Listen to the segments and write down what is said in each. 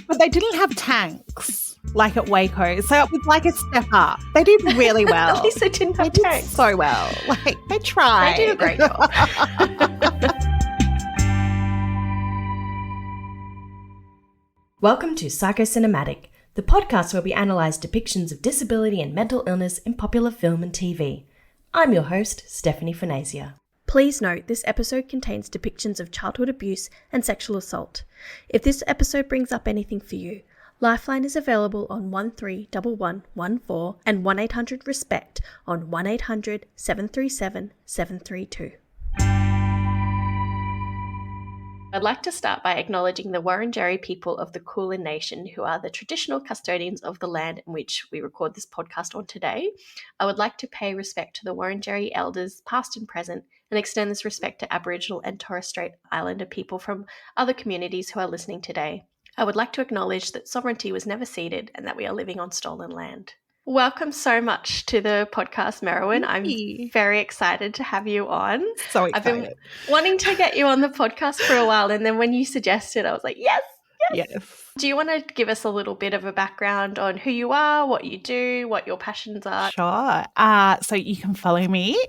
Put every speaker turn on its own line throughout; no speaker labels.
But they didn't have tanks like at Waco, so it was like a step up. They did really well.
At least they didn't have
They
tanks.
did so well. Like, they tried.
They did a great job. Welcome to Psychocinematic, the podcast where we analyse depictions of disability and mental illness in popular film and TV. I'm your host, Stephanie Fanasia. Please note, this episode contains depictions of childhood abuse and sexual assault. If this episode brings up anything for you, Lifeline is available on 131114 and 1-800-RESPECT on 1-800-737-732. I'd like to start by acknowledging the Wurundjeri people of the Kulin Nation, who are the traditional custodians of the land in which we record this podcast on today. I would like to pay respect to the Wurundjeri elders, past and present, and extend this respect to Aboriginal and Torres Strait Islander people from other communities who are listening today. I would like to acknowledge that sovereignty was never ceded and that we are living on stolen land. Welcome so much to the podcast, Merowyn. I'm very excited to have you on.
So excited.
I've been wanting to get you on the podcast for a while, and then when you suggested, I was like, yes. Do you want to give us a little bit of a background on who you are, what you do, what your passions are?
Sure. So you can follow me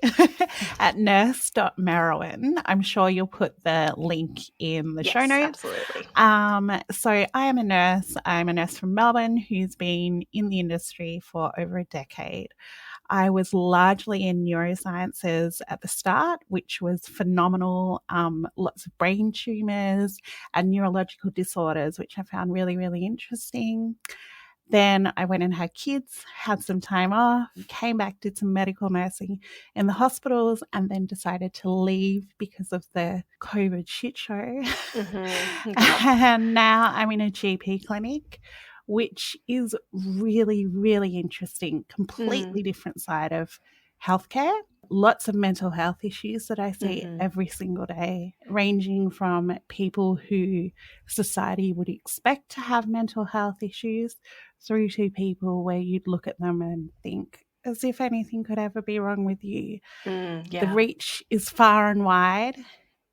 at nurse.merowyn. I'm sure you'll put the link in the show notes.
Absolutely.
So I am a nurse. I'm a nurse from Melbourne who's been in the industry for over a decade. I was largely in neurosciences at the start, which was phenomenal. Lots of brain tumours and neurological disorders, which I found really, really interesting. Then I went and had kids, had some time off, came back, did some medical nursing in the hospitals, and then decided to leave because of the COVID shit show.
Mm-hmm.
And now I'm in a GP clinic, which is really, really interesting, completely different side of healthcare. Lots of mental health issues that I see every single day, ranging from people who society would expect to have mental health issues through to people where you'd look at them and think, as if anything could ever be wrong with you. The reach is far and wide.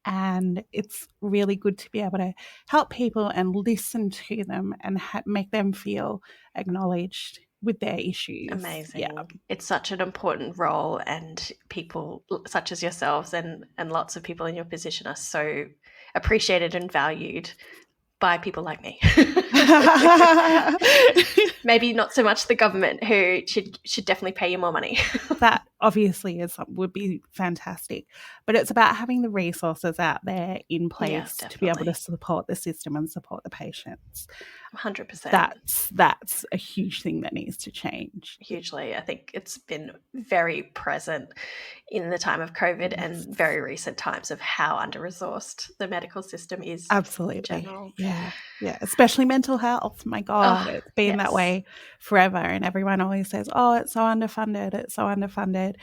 And it's really good to be able to help people and listen to them and make them feel acknowledged with their issues.
Amazing.
Yeah.
It's such an important role, and people such as yourselves and lots of people in your position are so appreciated and valued by people like me. Maybe not so much the government, who should definitely pay you more money.
That obviously would be fantastic, but it's about having the resources out there in place to be able to support the system and support the patients.
100%.
That's a huge thing that needs to change.
Hugely. I think it's been very present in the time of COVID and very recent times of how under-resourced the medical system is.
Absolutely.
In general.
Yeah, especially mental health. My God, it's been that way forever, and everyone always says, oh, it's so underfunded.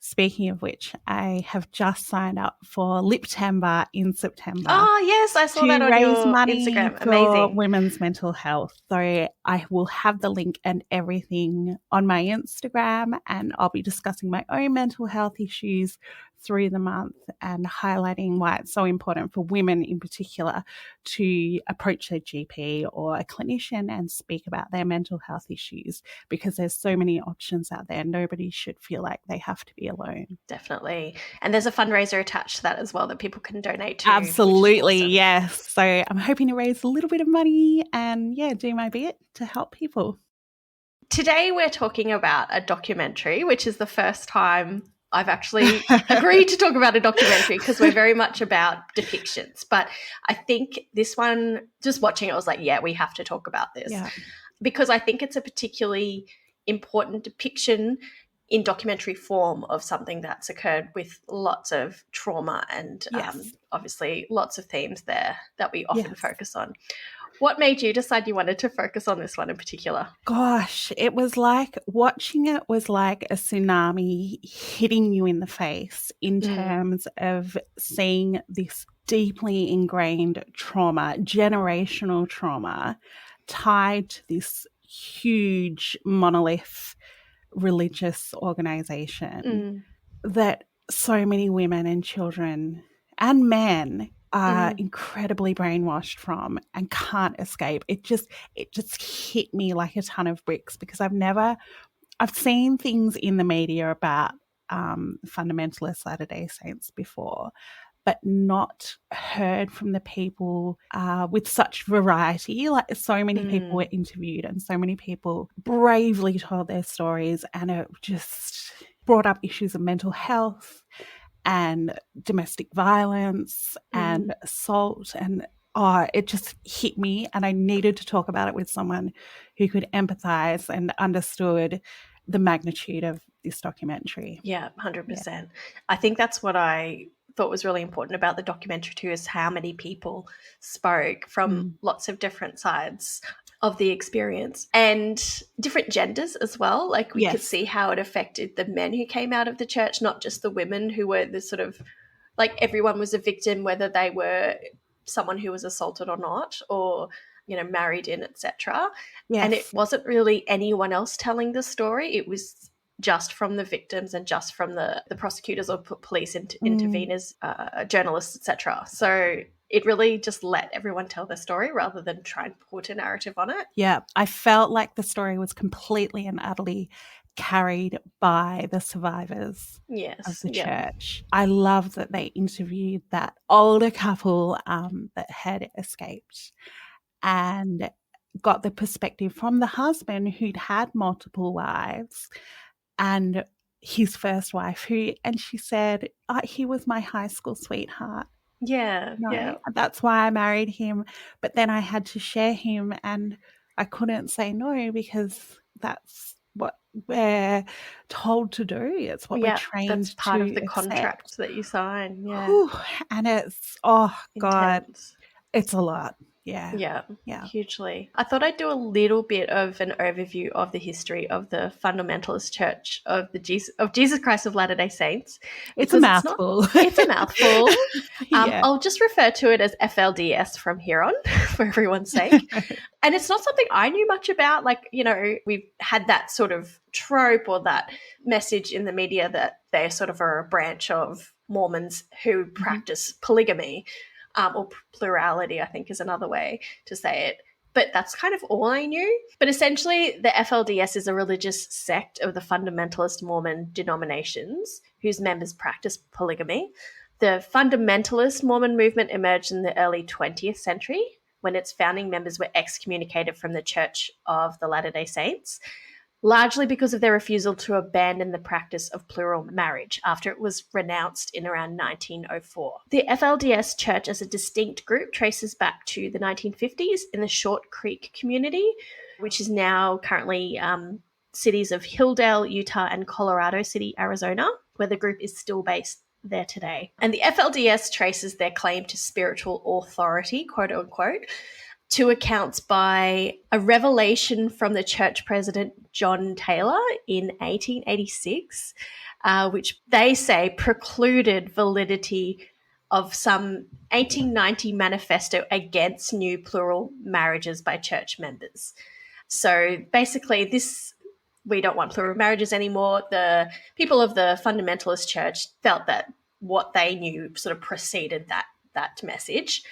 Speaking of which, I have just signed up for Liptember in September.
Oh, yes, I saw that on your
money
Instagram.
For
amazing.
Women's mental health. So I will have the link and everything on my Instagram, and I'll be discussing my own mental health issues through the month and highlighting why it's so important for women in particular to approach their GP or a clinician and speak about their mental health issues, because there's so many options out there. Nobody should feel like they have to be alone.
Definitely. And there's a fundraiser attached to that as well that people can donate to.
Absolutely,
awesome.
Yes. So I'm hoping to raise a little bit of money and do my bit to help people.
Today we're talking about a documentary, which is the first time I've actually agreed to talk about a documentary, because we're very much about depictions. But I think this one, just watching it, I was like, yeah, we have to talk about this.
Yeah.
Because I think it's a particularly important depiction in documentary form of something that's occurred with lots of trauma and obviously lots of themes there that we often focus on. What made you decide you wanted to focus on this one in particular?
Gosh, it was like watching it was like a tsunami hitting you in the face in terms of seeing this deeply ingrained trauma, generational trauma, tied to this huge monolith religious organization that so many women and children and men are incredibly brainwashed from and can't escape. It just hit me like a ton of bricks, because I've seen things in the media about fundamentalist Latter-day Saints before, but not heard from the people with such variety. Like, so many people were interviewed and so many people bravely told their stories, and it just brought up issues of mental health and domestic violence and assault, and it just hit me, and I needed to talk about it with someone who could empathize and understood the magnitude of this documentary.
Yeah, 100%. Yeah. I think that's what I thought was really important about the documentary too, is how many people spoke from lots of different sides of the experience and different genders as well. Like, we could see how it affected the men who came out of the church, not just the women who were the sort of, like, everyone was a victim, whether they were someone who was assaulted or not, or, you know, married in, etc. And it wasn't really anyone else telling the story. It was just from the victims and just from the prosecutors or police interveners, journalists, etc. So it really just let everyone tell their story rather than try and put a narrative on it.
Yeah, I felt like the story was completely and utterly carried by the survivors of the church. I love that they interviewed that older couple that had escaped and got the perspective from the husband who'd had multiple wives and his first wife, and she said, he was my high school sweetheart.
Yeah,
that's why I married him. But then I had to share him, and I couldn't say no, because that's what we're told to do. It's what we're trained to accept.
That's part of the contract that you sign. Yeah,
and it's God,
intense.
It's a lot. Yeah,
hugely. I thought I'd do a little bit of an overview of the history of the Fundamentalist Church of Jesus Christ of Latter-day Saints.
It's a mouthful.
It's a mouthful. I'll just refer to it as FLDS from here on, for everyone's sake. And it's not something I knew much about. Like, you know, we've had that sort of trope or that message in the media that they sort of are a branch of Mormons who practice polygamy. Or plurality, I think, is another way to say it. But that's kind of all I knew. But essentially, the FLDS is a religious sect of the fundamentalist Mormon denominations whose members practice polygamy. The fundamentalist Mormon movement emerged in the early 20th century when its founding members were excommunicated from the Church of the Latter-day Saints, largely because of their refusal to abandon the practice of plural marriage after it was renounced in around 1904. The FLDS Church as a distinct group traces back to the 1950s in the Short Creek community, which is now currently cities of Hilldale, Utah, and Colorado City, Arizona, where the group is still based there today. And the FLDS traces their claim to spiritual authority, quote unquote, to accounts by a revelation from the church president John Taylor in 1886, which they say precluded validity of some 1890 manifesto against new plural marriages by church members. So basically we don't want plural marriages anymore. The people of the Fundamentalist Church felt that what they knew sort of preceded that message.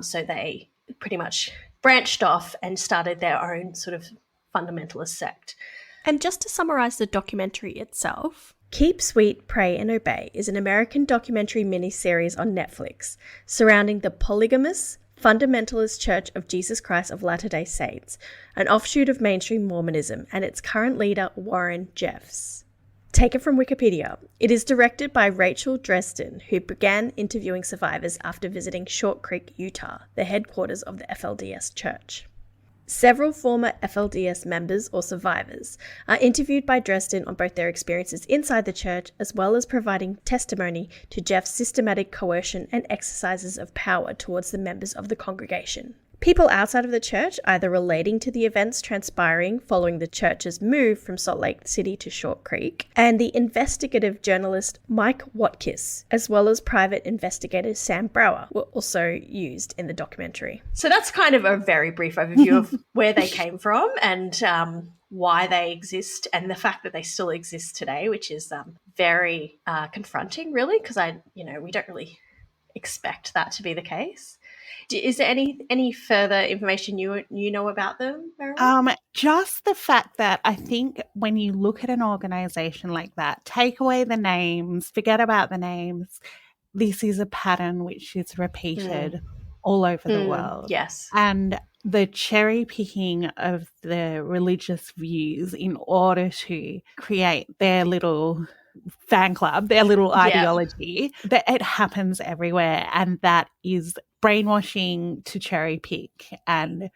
So they pretty much branched off and started their own sort of fundamentalist sect.
And just to summarize the documentary itself, Keep Sweet, Pray and Obey is an American documentary miniseries on Netflix surrounding the polygamous Fundamentalist Church of Jesus Christ of Latter-day Saints, an offshoot of mainstream Mormonism, and its current leader, Warren Jeffs. Taken from Wikipedia, it is directed by Rachel Dresden, who began interviewing survivors after visiting Short Creek, Utah, the headquarters of the FLDS Church. Several former FLDS members or survivors are interviewed by Dresden on both their experiences inside the church as well as providing testimony to Jeff's systematic coercion and exercises of power towards the members of the congregation. People outside of the church, either relating to the events transpiring following the church's move from Salt Lake City to Short Creek, and the investigative journalist Mike Watkis, as well as private investigator Sam Brower, were also used in the documentary.
So that's kind of a very brief overview of where they came from and why they exist, and the fact that they still exist today, which is very confronting, really, because we don't really expect that to be the case. Is there any further information you know about them, Merowyn?
Just the fact that I think when you look at an organization like that, take away the names, forget about the names, this is a pattern which is repeated all over the world.
Yes.
And the cherry picking of the religious views in order to create their little fan club, their little ideology, that it happens everywhere. And that is brainwashing to cherry pick and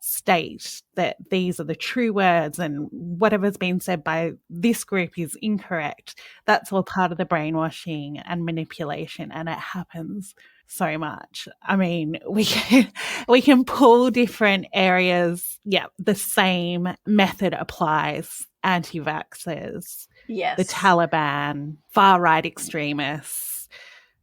state that these are the true words and whatever's been said by this group is incorrect. That's all part of the brainwashing and manipulation, and it happens so much. I mean, we can pull different areas. Yeah, the same method applies. Anti-vaxxers, the Taliban, far-right extremists,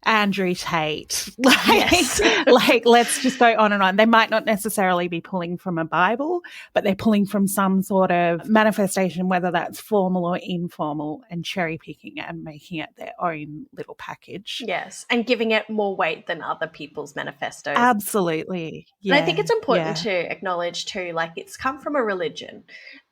Andrew Tate, like let's just go on and on. They might not necessarily be pulling from a Bible, but they're pulling from some sort of manifestation, whether that's formal or informal, and cherry picking and making it their own little package.
Yes, and giving it more weight than other people's manifestos.
Absolutely. Yeah.
And I think it's important to acknowledge too, like it's come from a religion.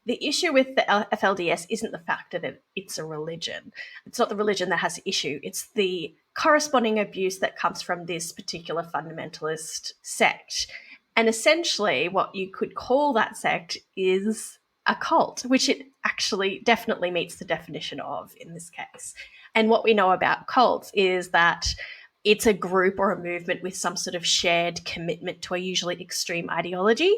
The issue with the FLDS isn't the fact that it's a religion. It's not the religion that has the issue. It's the corresponding abuse that comes from this particular fundamentalist sect. And essentially what you could call that sect is a cult, which it actually definitely meets the definition of in this case. And what we know about cults is that it's a group or a movement with some sort of shared commitment to a usually extreme ideology.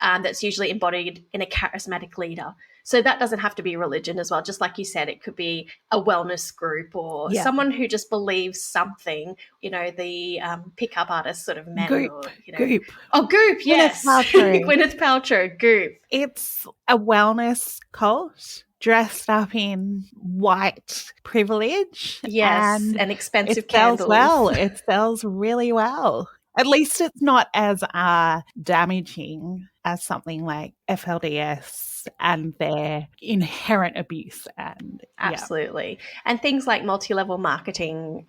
That's usually embodied in a charismatic leader. So that doesn't have to be religion as well. Just like you said, it could be a wellness group or someone who just believes something, the pickup artist sort of men.
Goop.
Or,
Goop.
Oh, Goop, yes. Gwyneth Paltrow, Goop.
It's a wellness cult dressed up in white privilege.
Yes, and expensive
it
candles.
Sells well. It sells really well. At least it's not as damaging as something like FLDS and their inherent abuse. And
absolutely. And things like multi-level marketing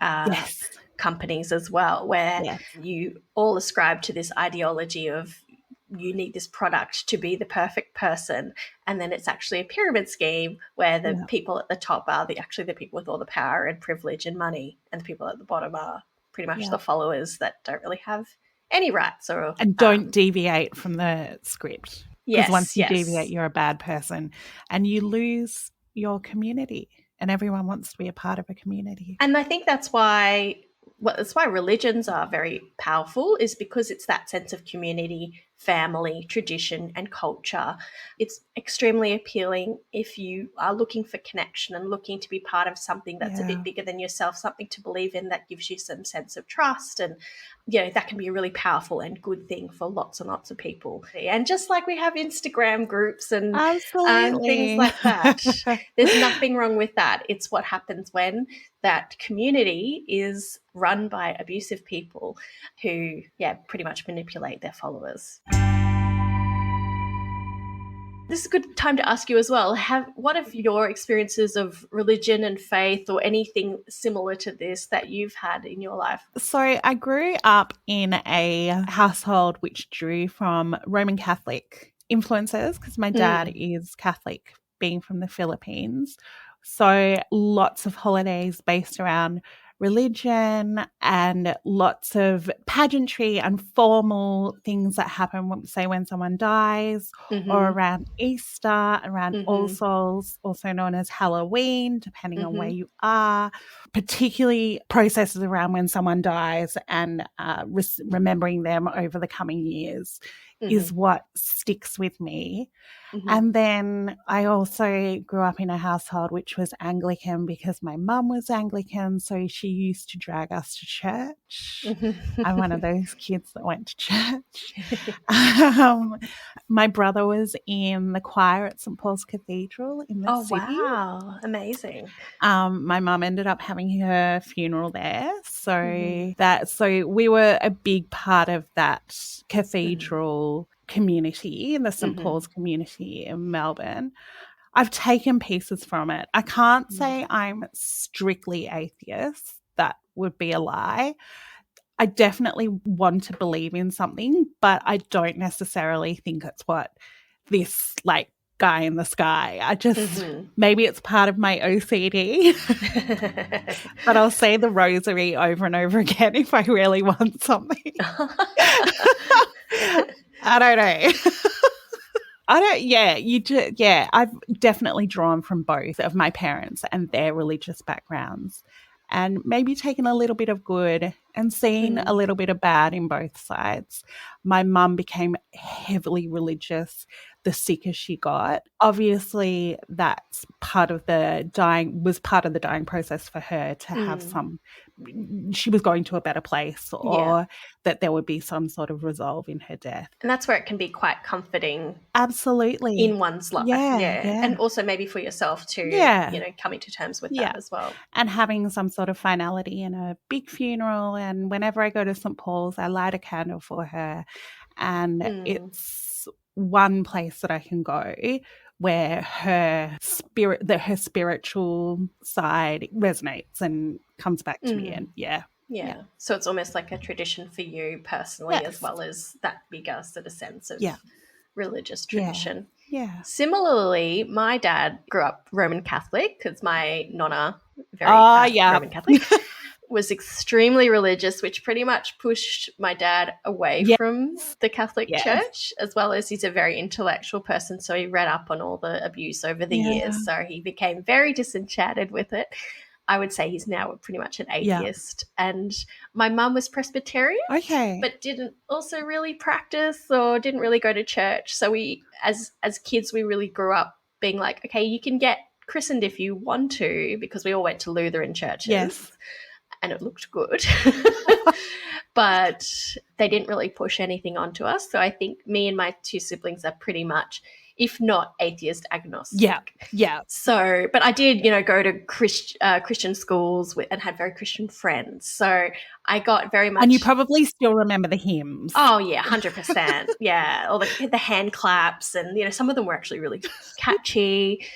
companies as well, where you all ascribe to this ideology of you need this product to be the perfect person, and then it's actually a pyramid scheme where the people at the top are actually the people with all the power and privilege and money, and the people at the bottom are pretty much the followers that don't really have any rights
and don't deviate from the script. Because once you deviate, you're a bad person and you lose your community, and everyone wants to be a part of a community.
And I think that's why religions are very powerful, is because it's that sense of community, family, tradition, and culture. It's extremely appealing if you are looking for connection and looking to be part of something that's a bit bigger than yourself, something to believe in that gives you some sense of trust. And, that can be a really powerful and good thing for lots and lots of people. And just like we have Instagram groups and things like that, there's nothing wrong with that. It's what happens when that community is run by abusive people who, pretty much manipulate their followers. This is a good time to ask you as well, what have your experiences of religion and faith or anything similar to this that you've had in your life?
So I grew up in a household which drew from Roman Catholic influences because my dad is Catholic, being from the Philippines. So lots of holidays based around religion and lots of pageantry and formal things that happen, say, when someone dies or around Easter, around All Souls, also known as Halloween, depending on where you are, particularly processes around when someone dies and remembering them over the coming years is what sticks with me. And then I also grew up in a household which was Anglican because my mum was Anglican, so she used to drag us to church. I'm one of those kids that went to church. My brother was in the choir at St. Paul's Cathedral in the city.
Oh, wow. Amazing.
My mum ended up having her funeral there. So we were a big part of that cathedral community, in the St. Paul's community in Melbourne. I've taken pieces from it. I can't say I'm strictly atheist. That would be a lie. I definitely want to believe in something, but I don't necessarily think it's what this like guy in the sky. I just, maybe it's part of my OCD, but I'll say the rosary over and over again if I really want something. I don't know. I've definitely drawn from both of my parents and their religious backgrounds, and maybe taken a little bit of good and seen a little bit of bad in both sides. My mum became heavily religious the sicker she got. Obviously, that's part of the dying process for her to have she was going to a better place, or that there would be some sort of resolve in her death.
And that's where it can be quite comforting.
Absolutely.
In one's life.
Yeah.
And also maybe for yourself too, coming to terms with that as well.
And having some sort of finality in a big funeral. And whenever I go to St. Paul's, I light a candle for her. And it's one place that I can go where her spiritual side resonates and comes back to me. And yeah.
So it's almost like a tradition for you personally, as well as that bigger sort of sense of religious tradition.
Yeah.
Similarly, my dad grew up Roman Catholic because my nonna, Roman Catholic, was extremely religious, which pretty much pushed my dad away from the Catholic Church, as well as he's a very intellectual person. So he read up on all the abuse over the years. So he became very disenchanted with it. I would say he's now pretty much an atheist. And my mum was Presbyterian, but didn't also really practice or didn't really go to church. So we, as kids, we really grew up being like, okay, you can get christened if you want to, because we all went to Lutheran churches and it looked good. But they didn't really push anything onto us. So I think me and my two siblings are pretty much, if not atheist, agnostic.
Yeah.
So, but I did, go to Christian schools and had very Christian friends. So I got very much.
And you probably still remember the hymns.
Oh yeah, 100%. Yeah, all the hand claps, and some of them were actually really catchy.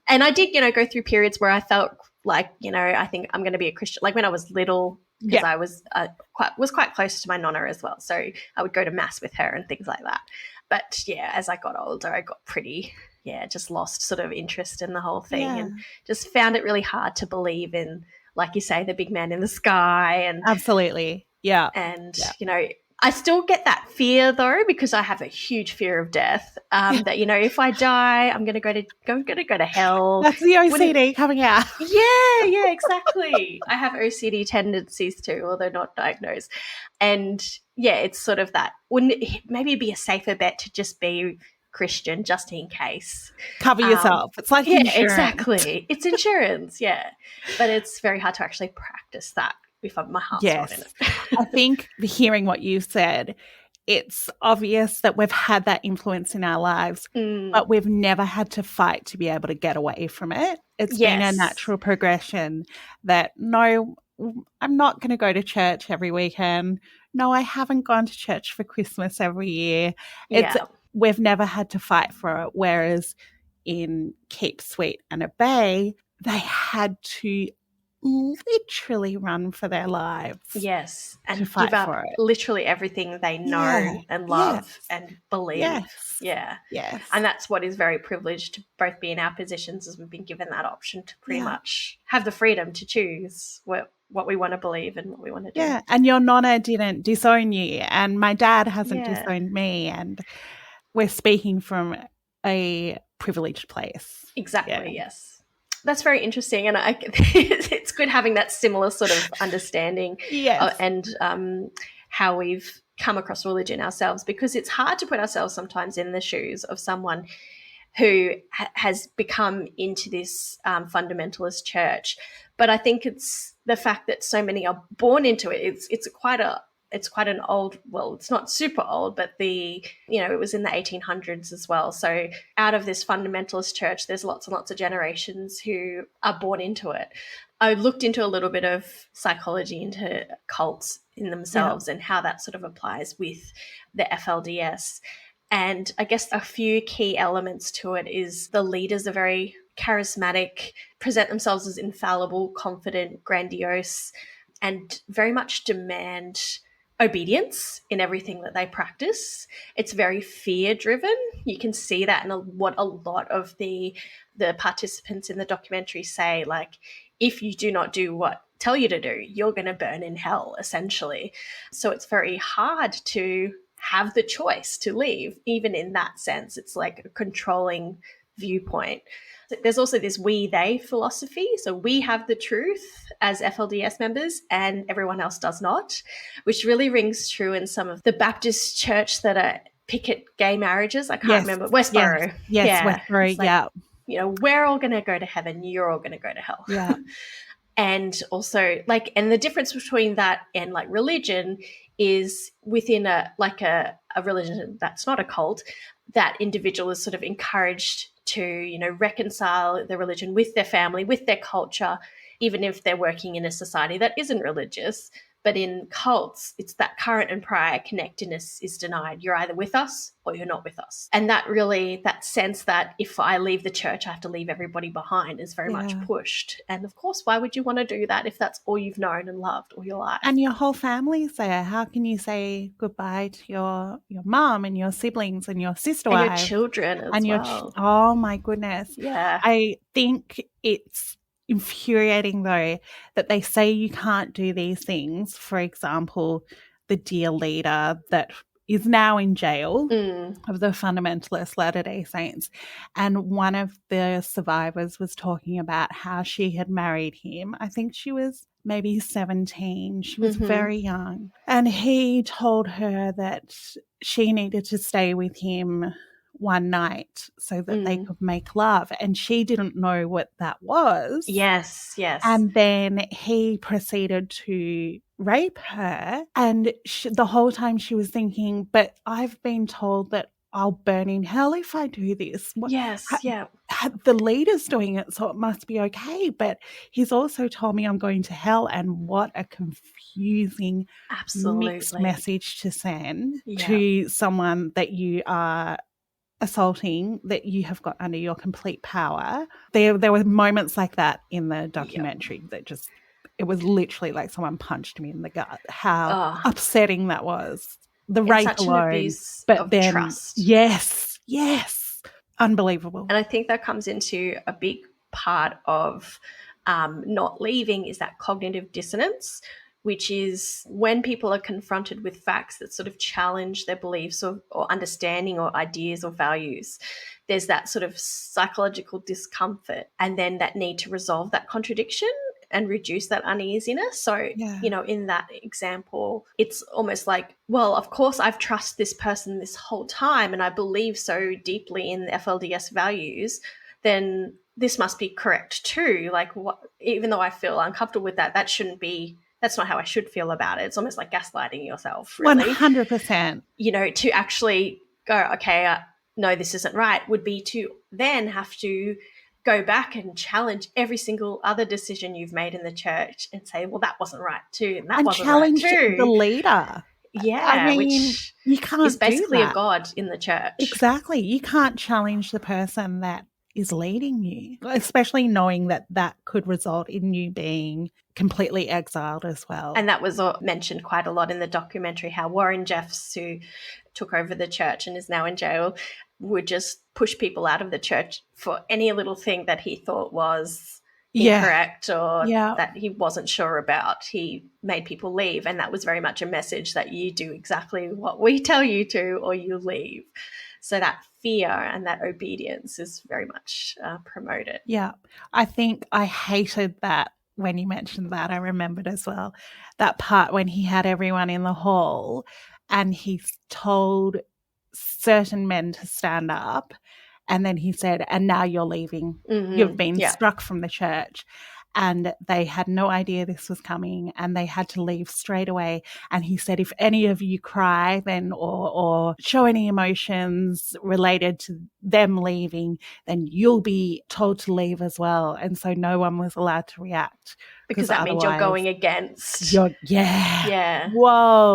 And I did, go through periods where I felt like, I think I'm going to be a Christian. Like when I was little, because I was quite close to my nonna as well. So I would go to mass with her and things like that. But, as I got older, I got pretty, just lost sort of interest in the whole thing and just found it really hard to believe in, like you say, the big man in the sky. And
absolutely, yeah.
And, I still get that fear, though, because I have a huge fear of death, that, if I die, I'm going to go to hell.
That's the OCD coming out.
Yeah, exactly. I have OCD tendencies too, although not diagnosed. And, it's sort of that. Wouldn't it maybe be a safer bet to just be Christian just in case?
Cover yourself. It's like insurance.
Exactly. It's insurance, But it's very hard to actually practice that if my heart's not in it.
I think hearing what you've said, it's obvious that we've had that influence in our lives, but we've never had to fight to be able to get away from it. It's been a natural progression that, no, I'm not going to go to church every weekend. No, I haven't gone to church for Christmas every year. We've never had to fight for it. Whereas in Keep Sweet and Obey, they had to literally run for their lives.
Yes, and give up literally everything they know and love and believe. Yes. And that's what is very privileged to both be in our positions, as we've been given that option to pretty much have the freedom to choose what we want to believe and what we want to do.
Yeah, and your nonna didn't disown you, and my dad hasn't disowned me, and we're speaking from a privileged place.
Exactly, yes. That's very interesting, and it's good having that similar sort of understanding and how we've come across religion ourselves, because it's hard to put ourselves sometimes in the shoes of someone who has become into this fundamentalist church. But I think it's the fact that so many are born into it. It's quite an old, well, it's not super old, but it was in the 1800s as well. So out of this fundamentalist church, there's lots and lots of generations who are born into it. I looked into a little bit of psychology into cults in themselves and how that sort of applies with the FLDS. And I guess a few key elements to it is the leaders are very charismatic, present themselves as infallible, confident, grandiose, and very much demand obedience in everything that they practice. It's very fear driven. You can see that in what a lot of the participants in the documentary say, like, if you do not do what tell you to do, you're going to burn in hell, essentially. So it's very hard to have the choice to leave. Even in that sense, it's like a controlling viewpoint. There's also this we-they philosophy. So we have the truth as FLDS members and everyone else does not, which really rings true in some of the Baptist church that are picket gay marriages. I can't remember. Westboro.
Yes, Westboro,
like, you know, we're all going to go to heaven. You're all going to go to hell.
Yeah.
And also, like, and the difference between that and like religion is within a religion that's not a cult, that individual is sort of encouraged to, you know, reconcile their religion with their family, with their culture, even if they're working in a society that isn't religious. But in cults, it's that current and prior connectedness is denied. You're either with us or you're not with us. And that really, that sense that if I leave the church, I have to leave everybody behind is very much pushed. And of course, why would you want to do that if that's all you've known and loved all your life?
And your whole family's there. How can you say goodbye to your mum and your siblings and your sister
and
wife?
your children as well.
Oh my goodness.
Yeah.
I think it's infuriating though that they say you can't do these things. For example, the dear leader that is now in jail of the Fundamentalist Latter-day Saints, and one of the survivors was talking about how she had married him. I think she was maybe 17. She was very young, and he told her that she needed to stay with him one night so that they could make love, and she didn't know what that was.
Yes.
And then he proceeded to rape her, and the whole time she was thinking, but I've been told that I'll burn in hell if I do this. The leader's doing it, so it must be okay, but he's also told me I'm going to hell. And what a confusing mixed message to send to someone that you are assaulting, that you have got under your complete power. There were moments like that in the documentary that just, it was literally like someone punched me in the gut. How upsetting that was. The rape
such
alone,
an abuse
but
of
then
trust.
Yes, unbelievable.
And I think that comes into a big part of not leaving is that cognitive dissonance, which is when people are confronted with facts that sort of challenge their beliefs or understanding or ideas or values. There's that sort of psychological discomfort and then that need to resolve that contradiction and reduce that uneasiness. So, you know, in that example, it's almost like, well, of course I've trusted this person this whole time and I believe so deeply in the FLDS values, then this must be correct too. Like, even though I feel uncomfortable with that, that's not how I should feel about it. It's almost like gaslighting yourself, really.
100%.
You know, to actually go, okay, no, this isn't right, would be to then have to go back and challenge every single other decision you've made in the church and say, well, that wasn't right too, and that wasn't
challenge
right too.
The leader.
Yeah,
I mean,
which
you can't
is basically
do that.
a god in the church.
Exactly. You can't challenge the person that is leading you, especially knowing that that could result in you being completely exiled as well.
And that was mentioned quite a lot in the documentary, how Warren Jeffs, who took over the church and is now in jail, would just push people out of the church for any little thing that he thought was incorrect or that he wasn't sure about. He made people leave, and that was very much a message that you do exactly what we tell you to or you leave. So that fear and that obedience is very much promoted.
Yeah, I think I hated that when you mentioned that. I remembered as well that part when he had everyone in the hall and he told certain men to stand up, and then he said, and now you're leaving. You've been struck from the church. And they had no idea this was coming and they had to leave straight away. And he said, if any of you cry then or show any emotions related to them leaving, then you'll be told to leave as well. And so no one was allowed to react.
Because that means you're going against
Whoa.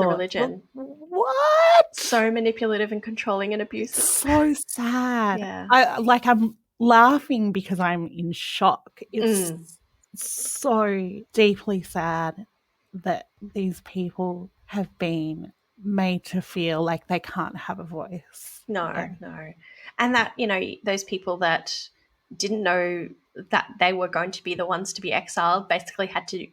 the religion.
What?
So manipulative and controlling and abusive.
So sad.
Yeah.
I'm laughing because I'm in shock. It's so deeply sad that these people have been made to feel like they can't have a voice.
No. And that, those people that didn't know that they were going to be the ones to be exiled basically had to,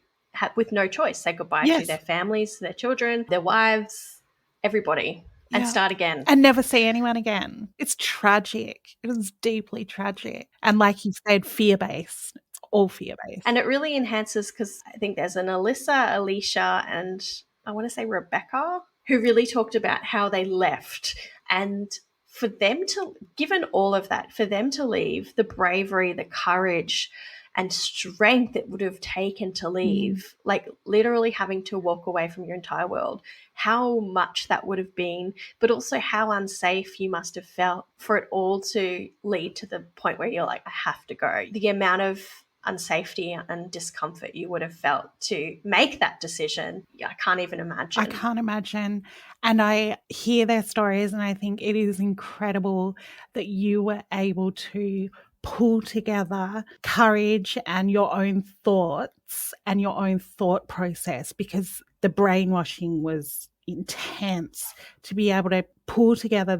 with no choice, say goodbye to their families, their children, their wives, everybody, and start again.
And never see anyone again. It's tragic. It is deeply tragic. And like you said, fear-based. It's all fear-based.
And it really enhances, because I think there's an Alyssa, Alicia, and I want to say Rebecca, who really talked about how they left. And for them to, given all of that, for them to leave, the bravery, the courage and strength it would have taken to leave, like literally having to walk away from your entire world, how much that would have been, but also how unsafe you must have felt for it all to lead to the point where you're like, I have to go. The amount of unsafety and discomfort you would have felt to make that decision, I can't even imagine.
I can't imagine. And I hear their stories and I think it is incredible that you were able to pull together courage and your own thoughts and your own thought process, because the brainwashing was intense, to be able to pull together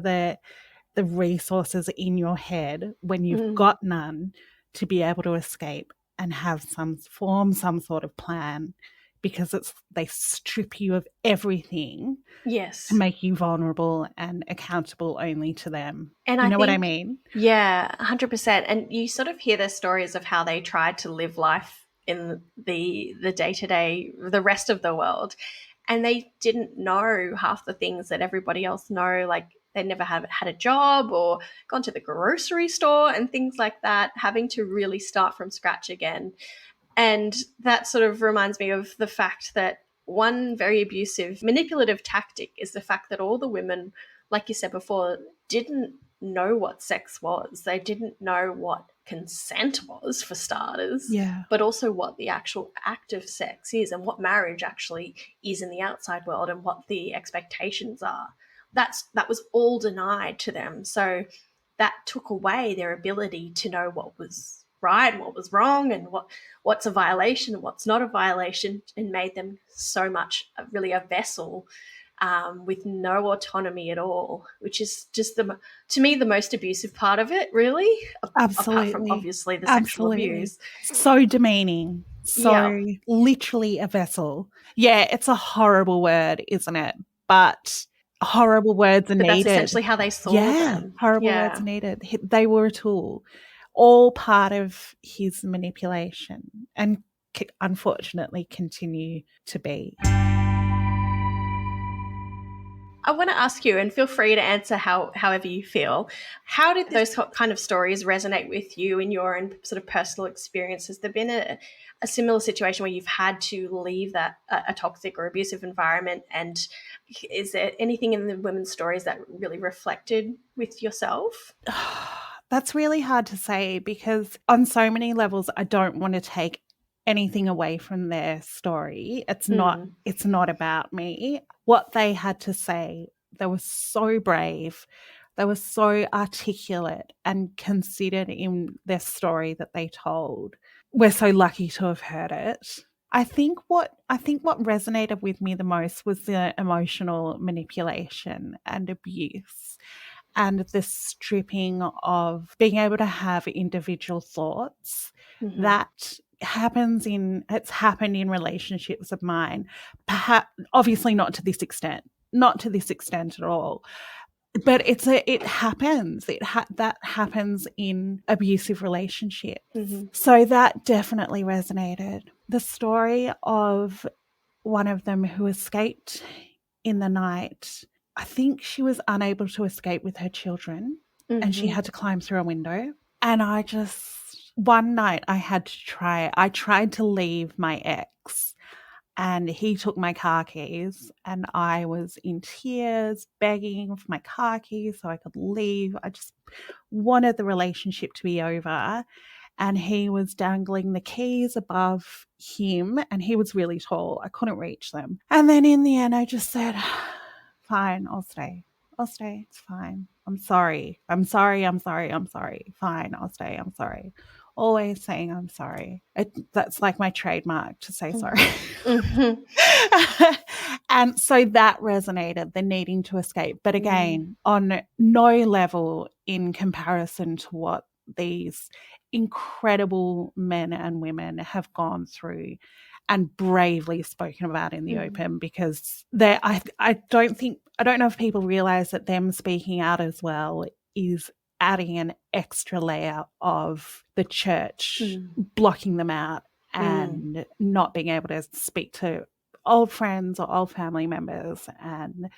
the resources in your head when you've got none, to be able to escape and have some sort of plan, because they strip you of everything to make you vulnerable and accountable only to them. And you know what I mean?
Yeah, 100%. And you sort of hear their stories of how they tried to live life in the day-to-day, the rest of the world, and they didn't know half the things that everybody else know, like they never had a job or gone to the grocery store and things like that, having to really start from scratch again. And that sort of reminds me of the fact that one very abusive, manipulative tactic is the fact that all the women, like you said before, didn't know what sex was. They didn't know what consent was, for starters, but also what the actual act of sex is and what marriage actually is in the outside world and what the expectations are. That was all denied to them. So that took away their ability to know what was right and what was wrong and what's a violation and what's not a violation, and made them so much really a vessel with no autonomy at all, which is just to me the most abusive part of it, really.
Absolutely.
Apart from obviously the sexual abuse.
So demeaning. So literally a vessel. Yeah, it's a horrible word, isn't it? But horrible words are needed.
That's essentially how they saw them.
Horrible words are needed. They were a tool, all part of his manipulation, and unfortunately continue to be.
I want to ask you, and feel free to answer however you feel, how did those kind of stories resonate with you in your own sort of personal experience? Has there been a similar situation where you've had to leave a toxic or abusive environment, and is there anything in the women's stories that really reflected with yourself?
That's really hard to say, because on so many levels I don't want to take anything away from their story. It's not about me. What they had to say, they were so brave. They were so articulate and considered in their story that they told. We're so lucky to have heard it. I think what resonated with me the most was the emotional manipulation and abuse, and the stripping of being able to have individual thoughts. That happened in relationships of mine, perhaps obviously not to this extent at all, but it happens. That happens in abusive relationships. So that definitely resonated. The story of one of them who escaped in the night, I think she was unable to escape with her children, and she had to climb through a window. And one night I tried to leave my ex, and he took my car keys, and I was in tears begging for my car keys so I could leave. I just wanted the relationship to be over. And he was dangling the keys above him, and he was really tall. I couldn't reach them. And then in the end I just said, fine, I'll stay. It's fine. I'm sorry. Fine, I'll stay. I'm sorry. Always saying I'm sorry. That's like my trademark, to say sorry. And so that resonated, the needing to escape. But again, on no level in comparison to what these incredible men and women have gone through and bravely spoken about in the open, because I don't know if people realize that them speaking out as well is adding an extra layer of the church blocking them out and not being able to speak to old friends or old family members. And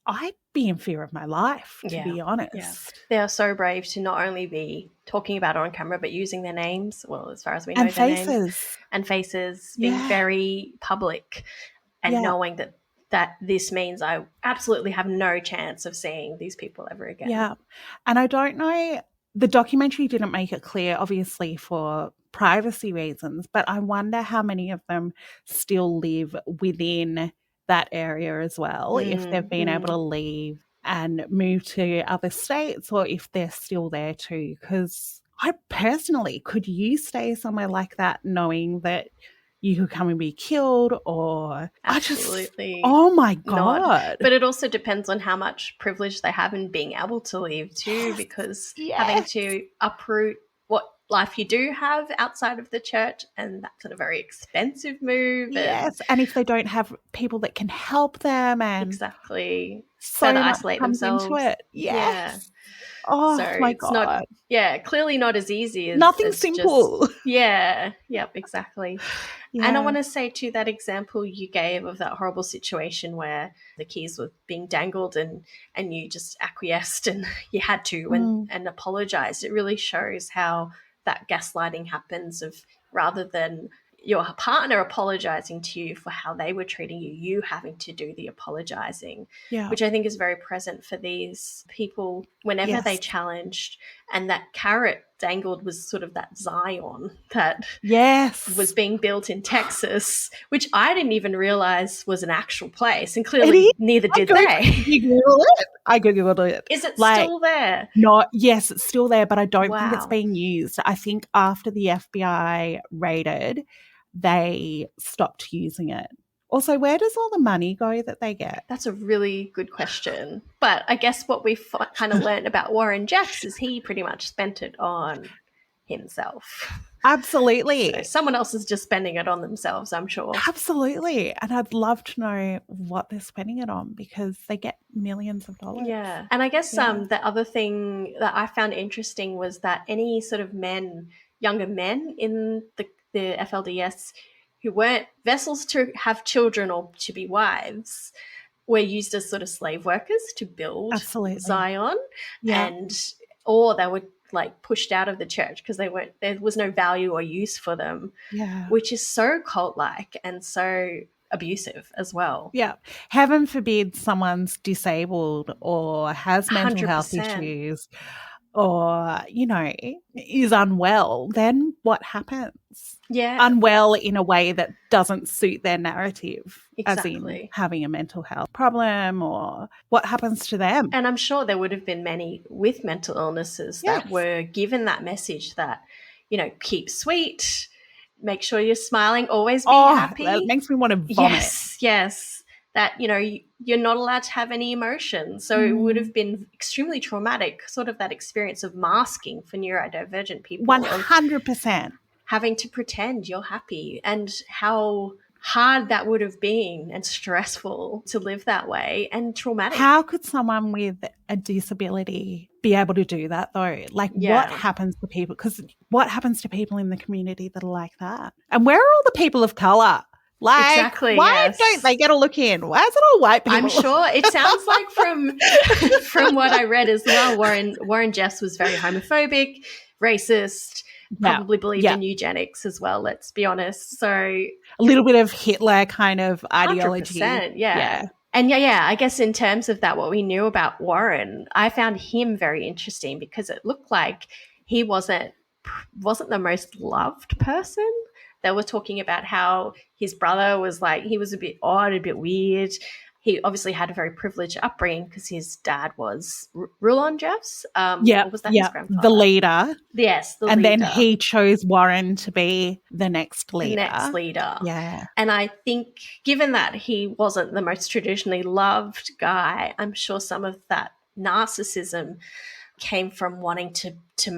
I'd be in fear of my life, to be honest.
Yeah. They are so brave to not only be talking about it on camera, but using their names, well, as far as we know,
And
their
faces.
names, and faces, being very public, and knowing that this means I absolutely have no chance of seeing these people ever again.
Yeah. And I don't know, the documentary didn't make it clear, obviously, for privacy reasons, but I wonder how many of them still live within that area as well, if they've been able to leave and move to other states, or if they're still there too. Because I personally, could you stay somewhere like that knowing that you could come and be killed? Or
absolutely,
oh my God.
Not. But it also depends on how much privilege they have in being able to leave too, because having to uproot what life you do have outside of the church, and that's a very expensive move.
Yes, and if they don't have people that can help them, and
exactly,
so
to isolate themselves
into it. Yes.
Yeah.
Oh
so
my
it's
God.
not, clearly not as easy as
nothing
as
simple.
Exactly. And I want to say too, that example you gave of that horrible situation where the keys were being dangled and you just acquiesced and you had to and apologized. It really shows how that gaslighting happens, of rather than your partner apologizing to you for how they were treating you, you having to do the apologizing, which I think is very present for these people whenever they challenged. And that carrot dangled was sort of that Zion that was being built in Texas, which I didn't even realize was an actual place, and clearly neither did they.
You Googled it? I Googled it.
Is it still there?
Yes, it's still there, but I don't think it's being used. I think after the FBI raided, they stopped using it. Also, where does all the money go that they get?
That's a really good question. But I guess what we've kind of learned about Warren Jeffs is he pretty much spent it on himself.
Absolutely.
So someone else is just spending it on themselves, I'm sure.
Absolutely. And I'd love to know what they're spending it on, because they get millions of dollars.
Yeah. And I guess the other thing that I found interesting was that any sort of younger men in the FLDS who weren't vessels to have children or to be wives were used as sort of slave workers to build Zion. Or they were like pushed out of the church because there was no value or use for them, which is so cult-like and so abusive as well.
Yeah. Heaven forbid someone's disabled or has mental
100%.
health issues or, is unwell. Then what happens?
Yeah.
Unwell in a way that doesn't suit their narrative,
exactly.
as in having a mental health problem, or what happens to them?
And I'm sure there would have been many with mental illnesses that were given that message that, keep sweet, make sure you're smiling, always be happy.
That makes me want to vomit.
Yes. That, you're not allowed to have any emotion. So it would have been extremely traumatic, sort of that experience of masking for neurodivergent people.
100%.
Having to pretend you're happy, and how hard that would have been and stressful to live that way, and traumatic.
How could someone with a disability be able to do that though? Like what happens to people? Because what happens to people in the community that are like that? And where are all the people of colour? Like,
exactly,
why don't they get a look in? Why is it all white people?
I'm sure it sounds like from what I read as well, Warren Jeffs was very homophobic, racist, probably believed in eugenics as well, let's be honest. So
a little bit of Hitler kind of ideology.
100%, yeah. And I guess in terms of that, what we knew about Warren, I found him very interesting because it looked like he wasn't the most loved person. They were talking about how his brother was like, he was a bit odd, a bit weird. he obviously had a very privileged upbringing because his dad was Rulon Jeffs.
Yeah,
or was that his grandfather?
the leader.
Yes, the
and
leader.
then he chose Warren to be the next leader.
The next leader.
Yeah.
And I think given that he wasn't the most traditionally loved guy, I'm sure some of that narcissism came from wanting to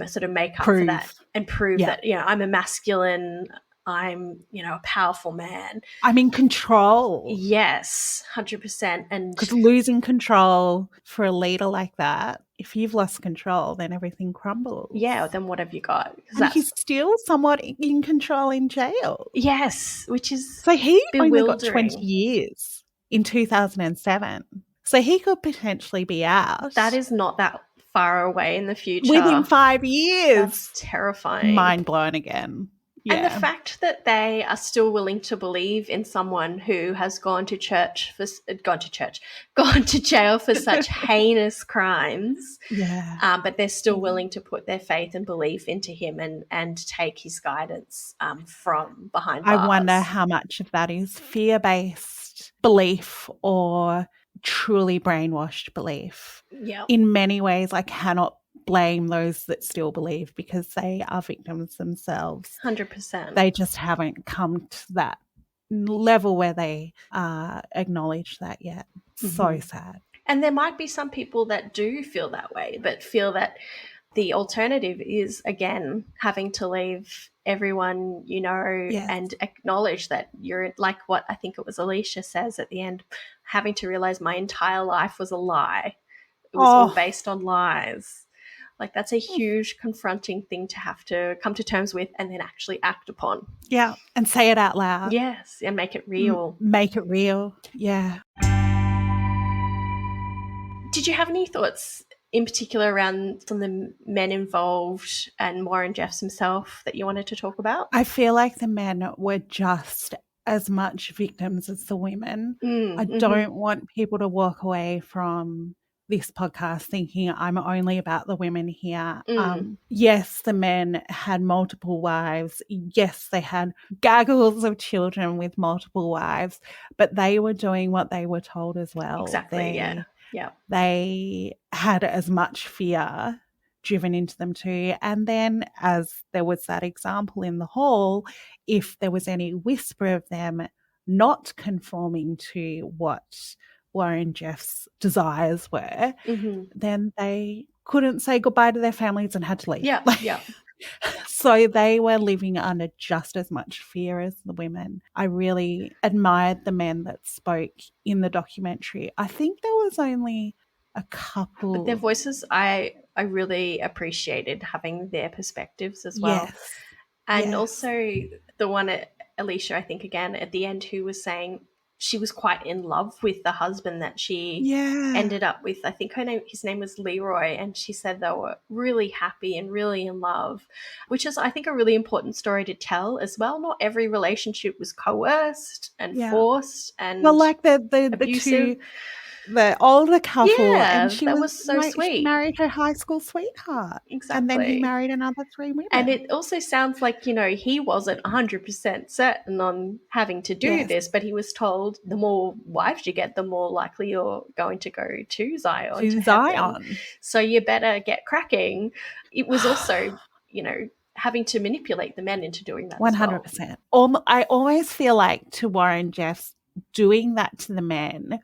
sort of make up for that and prove that, I'm a masculine, I'm, a powerful man.
I'm in control.
Yes, 100%. And
because losing control for a leader like that, if you've lost control, then everything crumbles.
Yeah, then what have you got?
And he's still somewhat in control in jail.
Yes, which is
so he
bewildering.
Only got 20 years in 2007. So he could potentially be out.
That is not that far away in the future.
Within 5 years.
That's terrifying.
Mind blown again. Yeah.
And the fact that they are still willing to believe in someone who has gone to jail for such heinous crimes.
Yeah.
But they're still willing to put their faith and belief into him and take his guidance from behind bars.
I wonder how much of that is fear-based belief or truly brainwashed belief.
Yeah.
In many ways, I cannot blame those that still believe because they are victims themselves.
100%.
They just haven't come to that level where they acknowledge that yet. Mm-hmm. So sad.
And there might be some people that do feel that way, but feel that the alternative is, again, having to leave everyone and acknowledge that you're like what I think it was Alicia says at the end, having to realize my entire life was a lie. It was all based on lies. Like that's a huge confronting thing to have to come to terms with and then actually act upon.
Yeah, and say it out loud.
Yes, and make it real.
Make it real, yeah.
Did you have any thoughts in particular around some of the men involved and Warren Jeffs himself that you wanted to talk about?
I feel like the men were just as much victims as the women. I don't want people to walk away from this podcast thinking I'm only about the women here. Yes, the men had multiple wives. Yes, they had gaggles of children with multiple wives, but they were doing what they were told as well.
Exactly, yeah.
They had as much fear driven into them too. And then as there was that example in the hall, if there was any whisper of them not conforming to what Warren Jeffs' desires were, then they couldn't say goodbye to their families and had to leave.
Yeah.
So they were living under just as much fear as the women. I really admired the men that spoke in the documentary. I think there was only a couple.
But their voices, I really appreciated having their perspectives as well.
Yes.
And also the one at Alicia, I think, again, at the end, who was saying she was quite in love with the husband that she ended up with. I think his name was Leroy, and she said they were really happy and really in love, which is, I think, a really important story to tell as well. Not every relationship was coerced and forced and
like the
abusive.
The older couple, and
that was so sweet.
She married her high school sweetheart.
Exactly.
And then he married another 3 women.
And it also sounds like, he wasn't 100% certain on having to do this, but he was told the more wives you get, the more likely you're going to go to Zion.
To Zion.
So you better get cracking. It was also, having to manipulate the men into doing that
100%. Well. I always feel like to Warren Jeffs, doing that to the men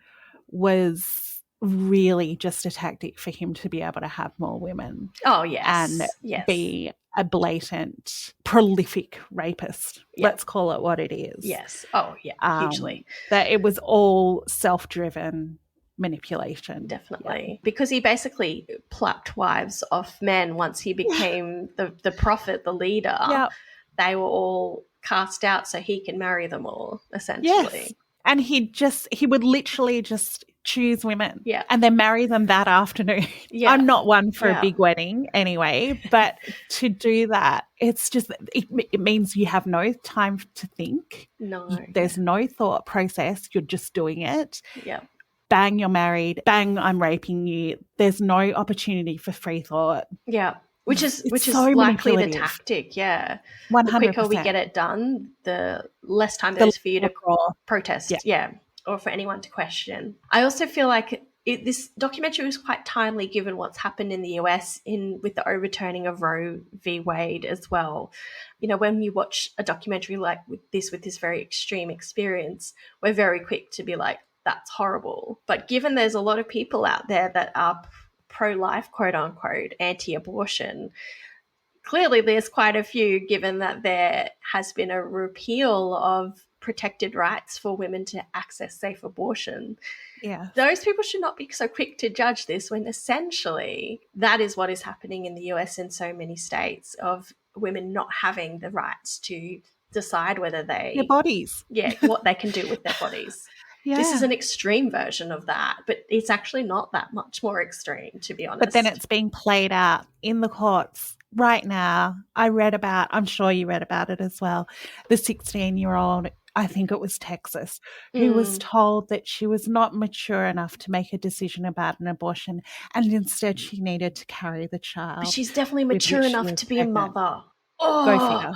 was really just a tactic for him to be able to have more women.
Oh, yes.
And be a blatant, prolific rapist.
Yep.
Let's call it what it is.
Yes. Oh, yeah, hugely.
That it was all self-driven manipulation.
Definitely.
Yeah.
Because he basically plucked wives off men once he became the prophet, the leader.
Yep.
They were all cast out so he can marry them all, essentially.
Yes. And he would literally just choose women and then marry them that afternoon.
Yeah.
I'm not one for a big wedding anyway, but to do that, it's just, it means you have no time to think.
No.
There's no thought process. You're just doing it.
Yeah.
Bang, you're married. Bang, I'm raping you. There's no opportunity for free thought.
Yeah. Which is
so
likely the tactic, yeah.
100%.
The quicker we get it done, the less time there is for you to protest. Yeah. or for anyone to question. I also feel like this documentary was quite timely given what's happened in the US with the overturning of Roe v. Wade as well. You know, when you watch a documentary like with this very extreme experience, we're very quick to be like, that's horrible. But given there's a lot of people out there that are pro-life, quote unquote, anti-abortion, clearly there's quite a few, given that there has been a repeal of protected rights for women to access safe abortion.
Yeah.
Those people should not be so quick to judge this when essentially that is what is happening in the US in so many states, of women not having the rights to decide whether
Their bodies.
what they can do with their bodies.
Yeah.
This is an extreme version of that, but it's actually not that much more extreme, to be honest.
But then it's being played out in the courts right now. I'm sure you read about it as well, the 16-year-old, I think it was Texas, who was told that she was not mature enough to make a decision about an abortion, and instead she needed to carry the child.
But she's definitely mature enough to be a mother.
Go figure.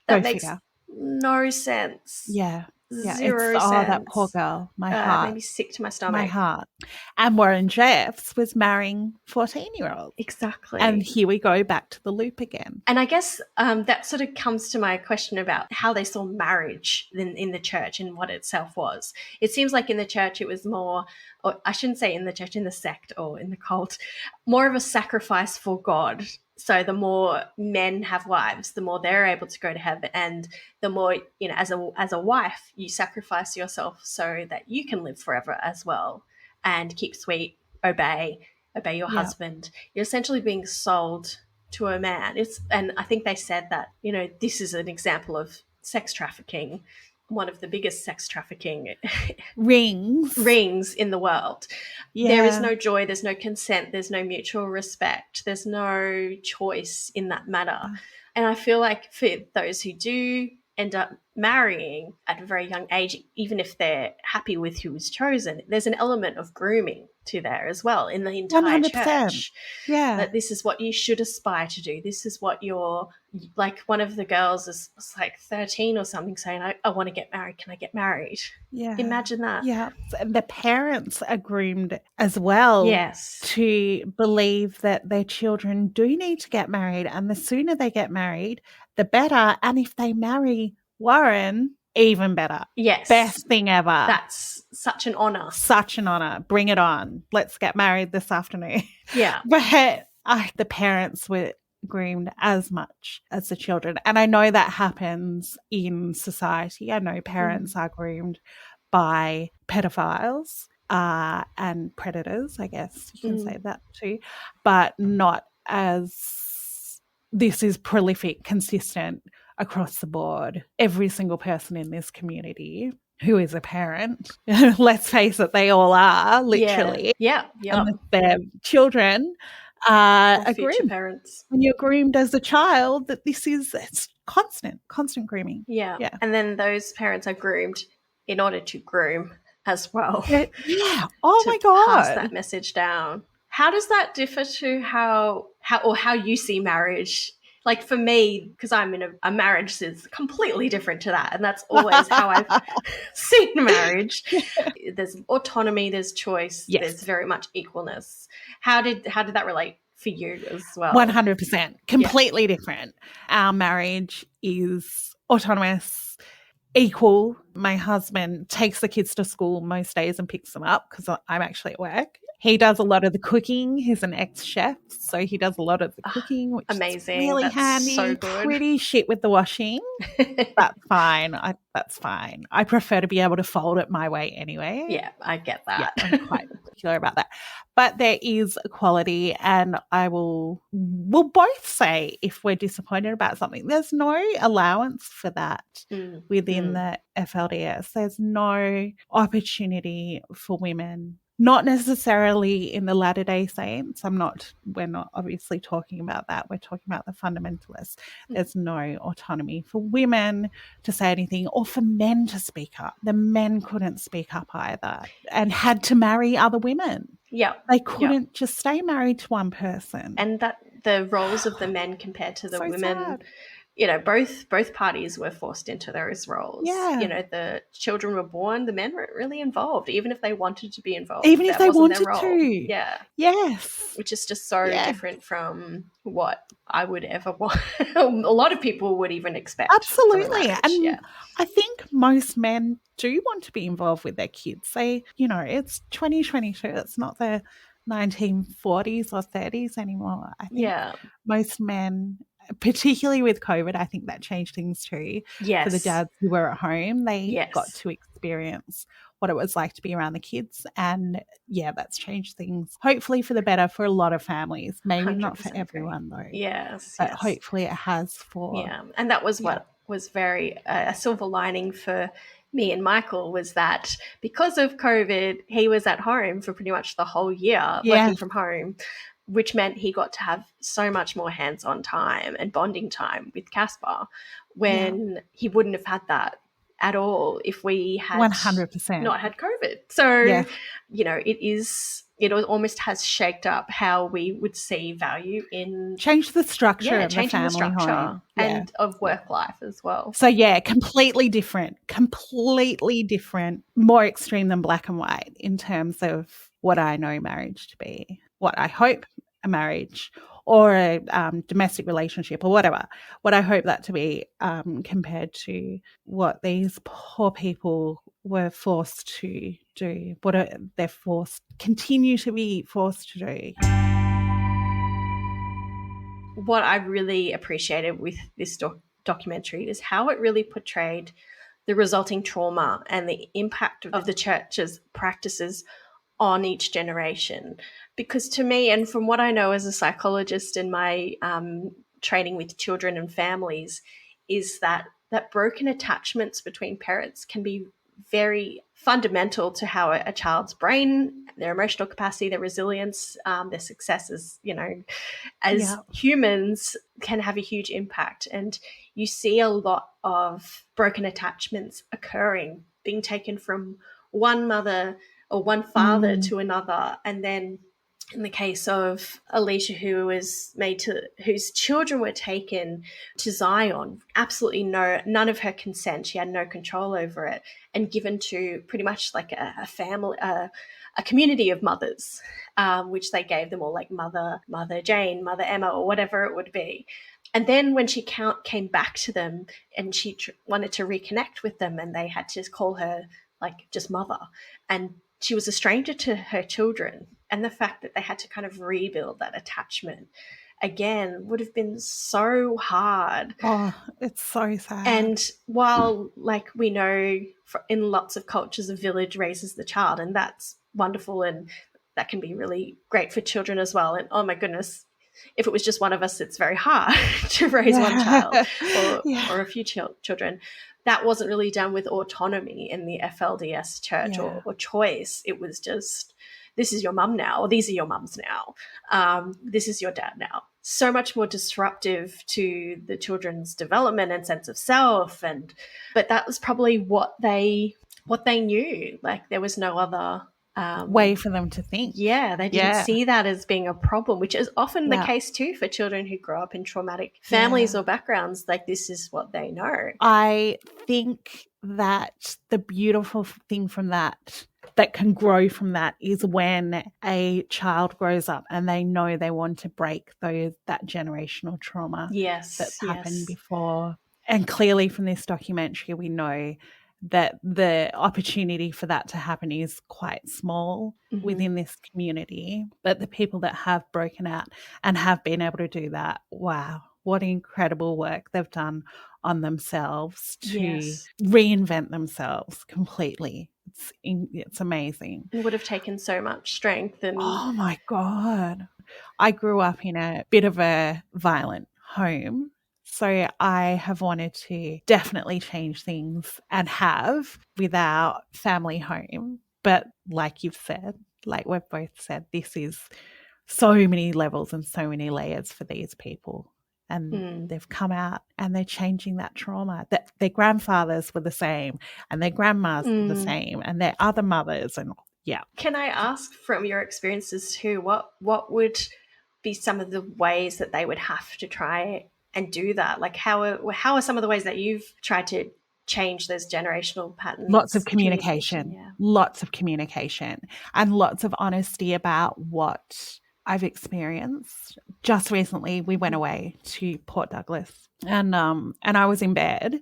That makes no sense.
Yeah.
Zero sense.
Oh, that poor girl. My heart.
Made me sick to my stomach.
My heart. And Warren Jeffs was marrying 14-year-olds.
Exactly.
And here we go back to the loop again.
And I guess that sort of comes to my question about how they saw marriage in the church and what itself was. It seems like in the church it was more, or I shouldn't say in the church, in the sect or in the cult, more of a sacrifice for God. So the more men have wives, the more they're able to go to heaven, and the more, you know, as a wife, you sacrifice yourself so that you can live forever as well and keep sweet, obey your husband. You're essentially being sold to a man. And I think they said that, you know, this is an example of sex trafficking, one of the biggest sex trafficking rings in the world. Yeah. There is no joy, there's no consent, there's no mutual respect, there's no choice in that matter. And I feel like for those who do end up marrying at a very young age, even if they're happy with who was chosen, there's an element of grooming to there as well in the entire 100%. Church.
Yeah.
That this is what you should aspire to do. This is what you're, like, one of the girls was like 13 or something saying, I want to get married. Can I get married?
Yeah.
Imagine that.
Yeah. And the parents are groomed as well.
Yes.
To believe that their children do need to get married, and the sooner they get married, the better. And if they marry Warren, even better.
Yes.
Best thing ever.
That's such an honor.
Such an honor. Bring it on. Let's get married this afternoon.
Yeah.
But the parents were groomed as much as the children. And I know that happens in society. I know parents are groomed by pedophiles and predators, I guess you can say that too, but not as this is prolific, consistent across the board. Every single person in this community who is a parent, let's face it, they all are, literally.
Yeah.
And their children are groomed.
Parents.
When you're groomed as a child, that it's constant grooming.
Yeah. And then those parents are groomed in order to groom as well.
Yeah. Oh my God.
Pass that message down. How does that differ to how you see marriage? Like for me, because I'm in a marriage is completely different to that. And that's always how I've seen marriage. There's autonomy, there's choice, there's very much equalness. How did that relate for you as well?
100%. Completely different. Our marriage is autonomous, equal. My husband takes the kids to school most days and picks them up because I'm actually at work. He does a lot of the cooking. He's an ex-chef, so he does a lot of the cooking, which
amazing.
is really handy.
So good.
Pretty shit with the washing. That's fine. That's fine. I prefer to be able to fold it my way anyway.
Yeah, I get that.
Yeah, I'm quite particular about that. But there is equality, and we'll both say if we're disappointed about something, there's no allowance for that within the FLDS. There's no opportunity for women. Not necessarily in the Latter-day Saints. We're not obviously talking about that. We're talking about the fundamentalists. There's no autonomy for women to say anything or for men to speak up. The men couldn't speak up either and had to marry other women.
Yeah.
They couldn't just stay married to one person.
And that the roles of the men compared to the women you know, both parties were forced into those roles.
Yeah.
You know, the children were born, the men weren't really involved, even if they wanted to be involved.
Even if
that
they
wasn't their
wanted
role.
to.
Yeah.
Yes.
Which is just so
Yeah.
different from what I would ever want. A lot of people would even expect.
Absolutely. And
yeah.
I think most men do want to be involved with their kids. They, you know, it's 2022. It's not the 1940s or 30s anymore. I think most men, particularly with COVID, I think that changed things too.
Yes.
For the dads who were at home, they got to experience what it was like to be around the kids. And yeah, that's changed things, hopefully for the better for a lot of families. Maybe not for everyone though.
Yes.
But hopefully it has for...
Yeah. And that was what was very a silver lining for me and Michael, was that because of COVID, he was at home for pretty much the whole year, working from home, which meant he got to have so much more hands-on time and bonding time with Caspar, when he wouldn't have had that at all if we had
100%
not had COVID. So, you know, it almost has shaped up how we would see value in...
Change the structure of the family home.
And of work life as well.
So, yeah, completely different, more extreme than black and white in terms of what I know marriage to be, what I hope a marriage or a domestic relationship or whatever, what I hope that to be, compared to what these poor people were forced to do, continue to be forced to do.
What I really appreciated with this documentary is how it really portrayed the resulting trauma and the impact of the church's practices on each generation. Because to me, and from what I know as a psychologist in my training with children and families, is that broken attachments between parents can be very fundamental to how a child's brain, their emotional capacity, their resilience, their successes, you know, as humans, can have a huge impact. And you see a lot of broken attachments occurring, being taken from one mother or one father to another. And then in the case of Alicia, whose children were taken to Zion, absolutely none of her consent. She had no control over it, and given to pretty much like a family, a community of mothers, which they gave them all, like Mother Jane, Mother Emma, or whatever it would be. And then when she came back to them and she wanted to reconnect with them, and they had to call her like just Mother, and she was a stranger to her children. And the fact that they had to kind of rebuild that attachment again would have been so hard.
Oh, it's so sad.
And while, like, we know in lots of cultures, a village raises the child, and that's wonderful, and that can be really great for children as well. And oh my goodness, if it was just one of us, it's very hard to raise one child or a few children. That wasn't really done with autonomy in the FLDS church or choice. It was just, this is your mum now, or these are your mums now. This is your dad now. So much more disruptive to the children's development and sense of self. But that was probably what they knew. Like, there was no other
way for them to think.
Yeah, they didn't see that as being a problem, which is often the case too for children who grow up in traumatic families or backgrounds. Like, this is what they know.
I think that the beautiful thing from that can grow from that is when a child grows up and they know they want to break that generational trauma that's happened before. And clearly from this documentary, we know that the opportunity for that to happen is quite small within this community. But the people that have broken out and have been able to do that, wow, what incredible work they've done on themselves to reinvent themselves completely. It's amazing.
It would have taken so much strength. And
oh my God. I grew up in a bit of a violent home. So I have wanted to definitely change things and have with our family home. But like you've said, like we've both said, this is so many levels and so many layers for these people. And they've come out and they're changing that trauma. That their grandfathers were the same and their grandmas were the same and their other mothers and
Can I ask, from your experiences too, what would be some of the ways that they would have to try and do that? Like how are some of the ways that you've tried to change those generational patterns?
Lots of communication,
yeah.
lots of communication, and lots of honesty about what I've experienced. Just recently, we went away to Port Douglas, and I was in bed,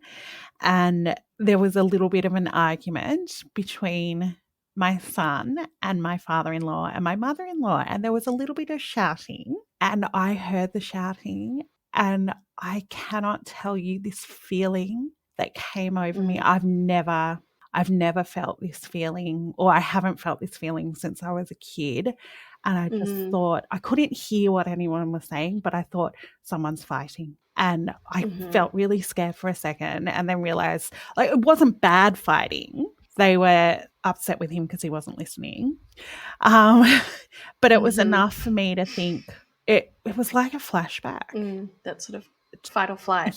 and there was a little bit of an argument between my son and my father-in-law and my mother-in-law, and there was a little bit of shouting, and I heard the shouting, and I cannot tell you this feeling that came over me. I've never felt this feeling, or I haven't felt this feeling since I was a kid. And I just thought, I couldn't hear what anyone was saying, but I thought someone's fighting. And I felt really scared for a second, and then realized, like, it wasn't bad fighting. They were upset with him because he wasn't listening. But it was enough for me to think it was like a flashback.
That sort of fight or flight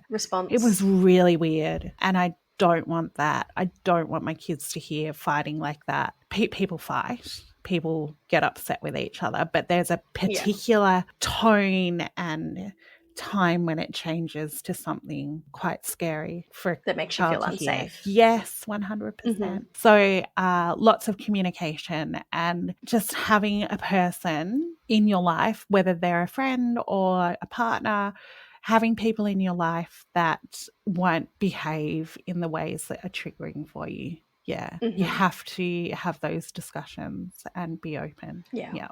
response.
It was really weird. And I don't want that. I don't want my kids to hear fighting like that. People fight. People get upset with each other. But there's a particular tone and time when it changes to something quite scary for
that makes you feel unsafe.
Yes, 100%. So lots of communication, and just having a person in your life, whether they're a friend or a partner, having people in your life that won't behave in the ways that are triggering for you. Yeah. You have to have those discussions and be open. Yeah.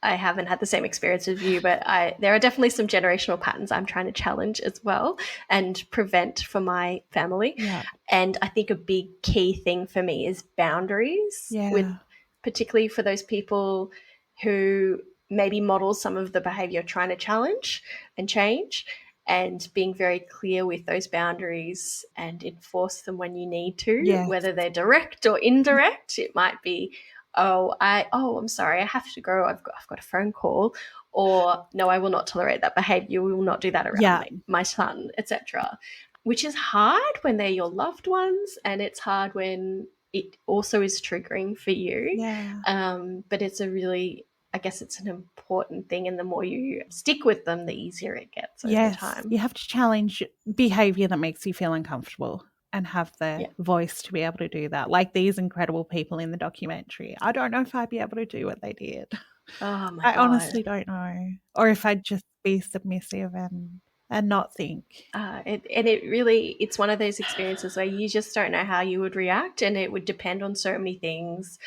I haven't had the same experience as you, but there are definitely some generational patterns I'm trying to challenge as well and prevent for my family.
Yeah.
And I think a big key thing for me is boundaries, particularly for those people who maybe model some of the behavior you're trying to challenge and change, and being very clear with those boundaries and enforce them when you need to, whether they're direct or indirect. It might be, I'm sorry, I have to go. I've got a phone call, or no, I will not tolerate that behavior. You will not do that around my son, etc. Which is hard when they're your loved ones, and it's hard when it also is triggering for you. But it's I guess it's an important thing, and the more you stick with them, the easier it gets over time.
You have to challenge behavior that makes you feel uncomfortable and have the voice to be able to do that. Like these incredible people in the documentary. I don't know if I'd be able to do what they did.
Oh my God.
I honestly don't know. Or if I'd just be submissive and not think.
It's one of those experiences where you just don't know how you would react, and it would depend on so many things.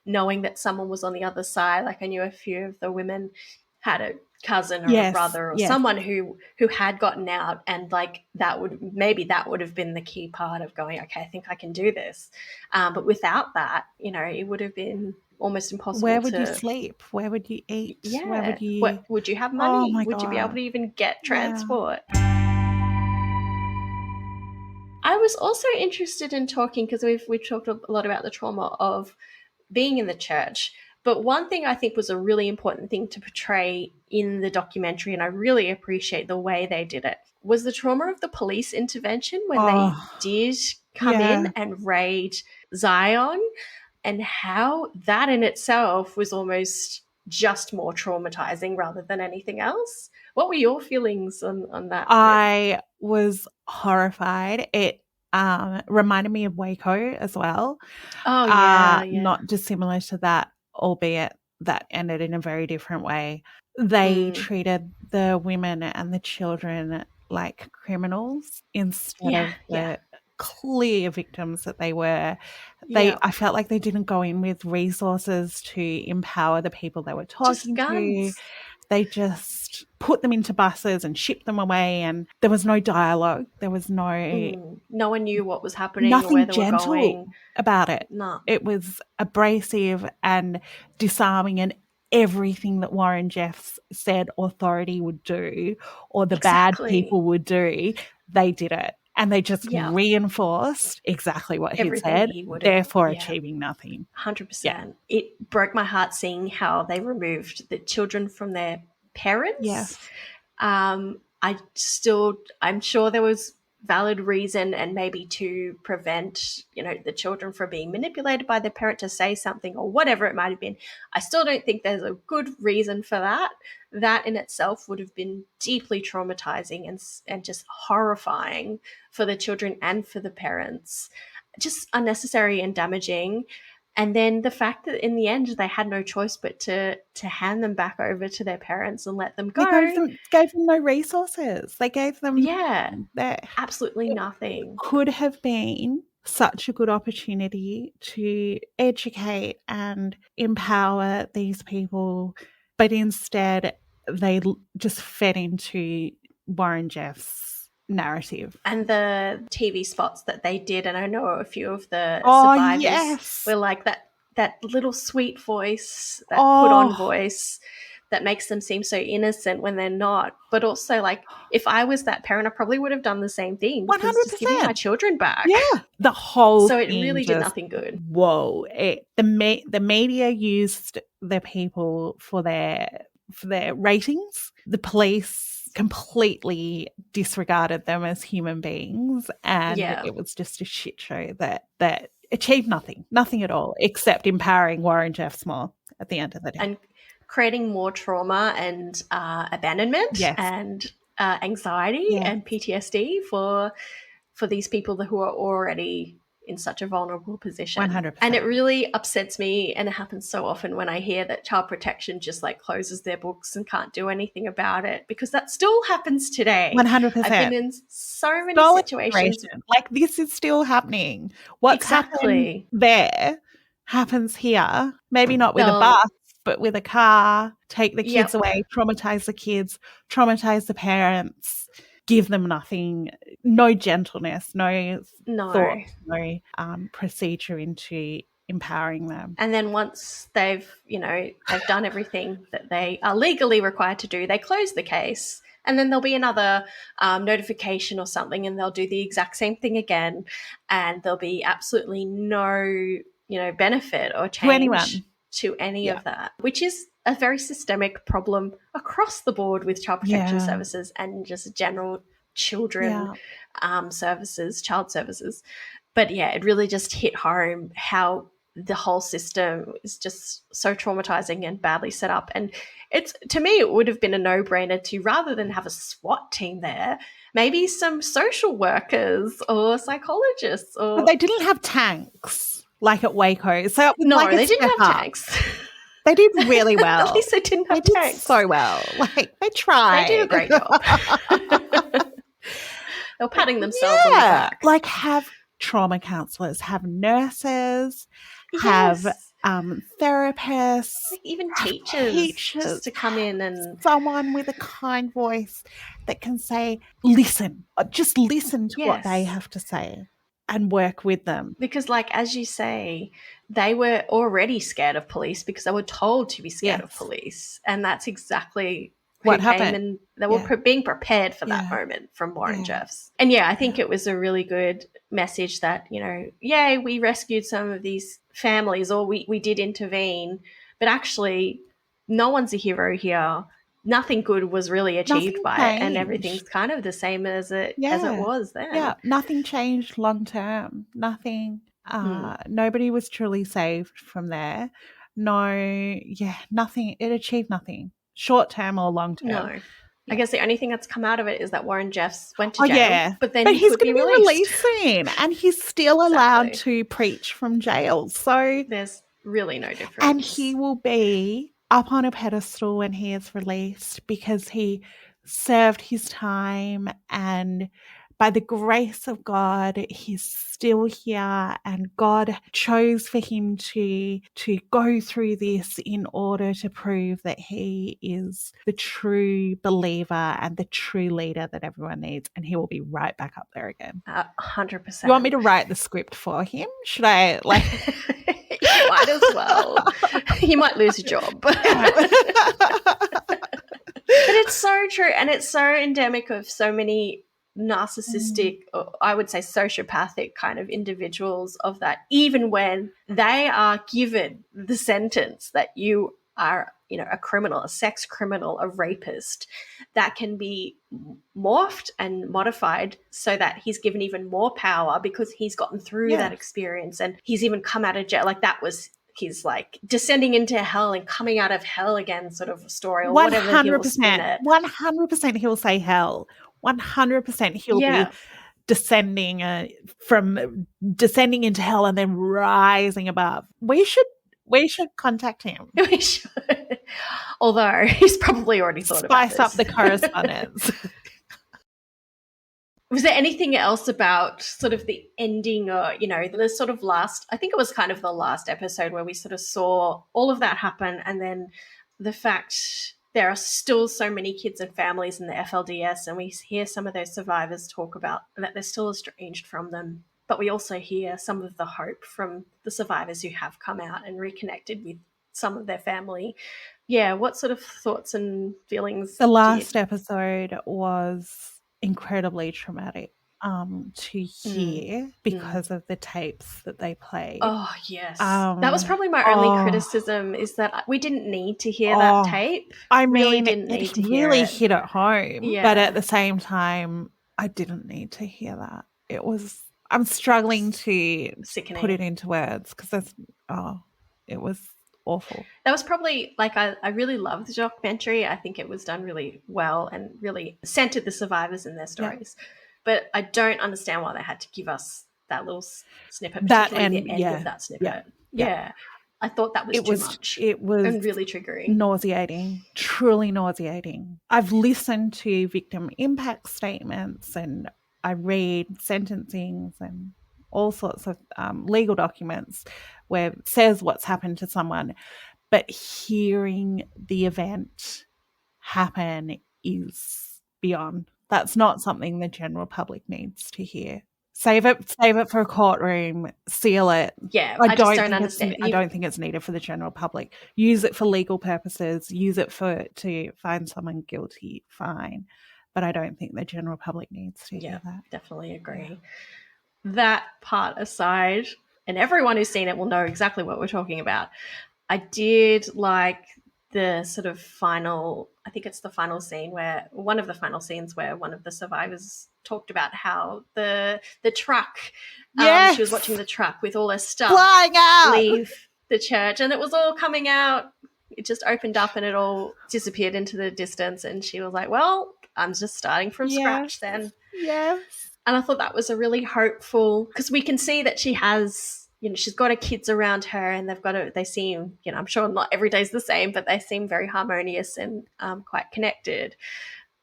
Knowing that someone was on the other side, like I knew a few of the women had a cousin or a brother or someone who had gotten out, and like that would have been the key part of going, okay, I think I can do this. But without that, it would have been almost impossible.
Where would you sleep? Where would you eat?
Yeah.
Where
would you have money?
Oh my
would
God.
you be able to even get transport? I was also interested in talking, because we've talked a lot about the trauma of being in the church. But one thing I think was a really important thing to portray in the documentary, and I really appreciate the way they did it, was the trauma of the police intervention when they did come in and raid Zion, and how that in itself was almost just more traumatizing rather than anything else. What were your feelings on that?
I was horrified. It reminded me of Waco as well.
Oh, yeah.
Not dissimilar to that, albeit that ended in a very different way. They treated the women and the children like criminals instead of the clear victims that they were. I felt like they didn't go in with resources to empower the people they were talking to. They just put them into buses and shipped them away, and there was no dialogue. There was no
one knew what was happening,
nothing
or where they
gentle
were going
about it.
No.
It was abrasive and disarming, and everything that Warren Jeffs said authority would do, or the bad people would do, they did it. And they just reinforced exactly what he said, therefore achieving nothing.
100%. Yeah. It broke my heart seeing how they removed the children from their parents.
Yes.
I'm sure there was valid reason and maybe to prevent, the children from being manipulated by their parent to say something or whatever it might have been. I still don't think there's a good reason for that. That in itself would have been deeply traumatizing and just horrifying for the children and for the parents. Just unnecessary and damaging. And then the fact that in the end they had no choice but to hand them back over to their parents and let them go.
They gave them no resources. They gave them
absolutely nothing.
Could have been such a good opportunity to educate and empower these people, but instead they just fed into Warren Jeff's narrative.
And the TV spots that they did, and I know a few of the survivors were like that little sweet voice, that put on voice that makes them seem so innocent when they're not. But also, like, if I was that parent, I probably would have done the same thing.
100%.
Just give me my children back.
Yeah. The whole
So it really did nothing good.
Whoa. The media used the people for their ratings. The police completely disregarded them as human beings, and it was just a shit show that achieved nothing at all, except empowering Warren Jeffs more at the end of the day.
And creating more trauma and abandonment and anxiety and PTSD for these people who are already in such a vulnerable position.
100%.
And it really upsets me, and it happens so often when I hear that child protection just like closes their books and can't do anything about it, because that still happens today.
100%.
I've been in so many situations.
Like, this is still happening. What's happening there happens here. Maybe not with a bus, but with a car. Take the kids away, traumatize the kids, traumatize the parents, give them nothing, no gentleness, no thought, no procedure into empowering them.
And then once they've done everything that they are legally required to do, they close the case, and then there'll be another notification or something, and they'll do the exact same thing again, and there'll be absolutely no benefit or change to any of that, which is a very systemic problem across the board with child protection services and just general children services, child services. But it really just hit home how the whole system is just so traumatizing and badly set up. And to me, it would have been a no-brainer to, rather than have a SWAT team there, maybe some social workers or psychologists.
But they didn't have tanks like at Waco. So
they didn't have tanks.
They did really well.
At least they didn't have tanks.
So well. Like, they tried.
They did a great job. They were patting themselves on the back.
Like, have trauma counselors, have nurses, have therapists,
like even teachers just to come in, and
someone with a kind voice that can say, listen, just listen to what they have to say and work with them.
Because, like, as you say, they were already scared of police because they were told to be scared of police. And that's exactly what happened. And they were being prepared for that moment from Warren Jeffs. And I think it was a really good message that, we rescued some of these families, or we did intervene, but actually no one's a hero here. Nothing good was really achieved by it, and everything's kind of the same as it was then.
Yeah, nothing changed long term. Nothing. Nobody was truly saved from there. Nothing. It achieved nothing, short term or long term.
No. I guess the only thing that's come out of it is that Warren Jeffs went to jail, but then
he's
going to
be released soon, and he's still allowed to preach from jail. So
there's really no difference.
And he will be up on a pedestal when he is released, because he served his time, and by the grace of God, he's still here, and God chose for him to go through this in order to prove that he is the true believer and the true leader that everyone needs, and he will be right back up there again.
100%.
You want me to write the script for him? Should I, like...
You might as well. He might lose a job. But it's so true, and it's so endemic of so many narcissistic, or I would say sociopathic kind of individuals, of that even when they are given the sentence that you are, a criminal, a sex criminal, a rapist, that can be morphed and modified so that he's given even more power because he's gotten through that experience, and he's even come out of jail. Like, that was his, like, descending into hell and coming out of hell again sort of story, or
100%,
whatever he will spin it.
100% he'll say hell. 100% he'll be descending into hell and then rising above. We should contact him.
We should. Although he's probably already thought about this.
Spice up the correspondence.
Was there anything else about sort of the ending, or, the sort of last, I think it was kind of the last episode where we sort of saw all of that happen, and then the fact there are still so many kids and families in the FLDS, and we hear some of those survivors talk about that they're still estranged from them. But we also hear some of the hope from the survivors who have come out and reconnected with some of their family. Yeah, what sort of thoughts and feelings?
The last episode was incredibly traumatic to hear because of the tapes that they played.
Oh, yes. That was probably my only criticism, is that we didn't need to hear that tape.
I
really
mean,
didn't need
it
to hear
really
it.
hit it home. Yeah. But at the same time, I didn't need to hear that. I'm struggling to put it into words because it was awful.
That was probably, like, I really loved the documentary. I think it was done really well and really centered the survivors in their stories. Yeah. But I don't understand why they had to give us that little snippet, particularly the end of that snippet. Yeah. I thought that was too much.
It was
and really triggering.
Nauseating, truly nauseating. I've listened to victim impact statements, and I read sentencings and all sorts of legal documents where it says what's happened to someone, but hearing the event happen is beyond. That's not something the general public needs to hear. Save it for a courtroom, seal it.
Yeah, I just don't understand.
I don't think it's needed for the general public. Use it for legal purposes. Use it to find someone guilty, fine. But I don't think the general public needs to hear that.
Definitely agree. Yeah. That part aside, and everyone who's seen it will know exactly what we're talking about, I did like the sort of final, I think it's the final scene where, one of the final scenes where one of the survivors talked about how the truck, she was watching the truck with all her stuff
flying out,
leave the church, and it was all coming out. It just opened up and it all disappeared into the distance, and she was like, well, I'm just starting from scratch then.
Yes.
And I thought that was a really hopeful, because we can see that she has, she's got her kids around her, and they seem, I'm sure not every day's the same, but they seem very harmonious and quite connected.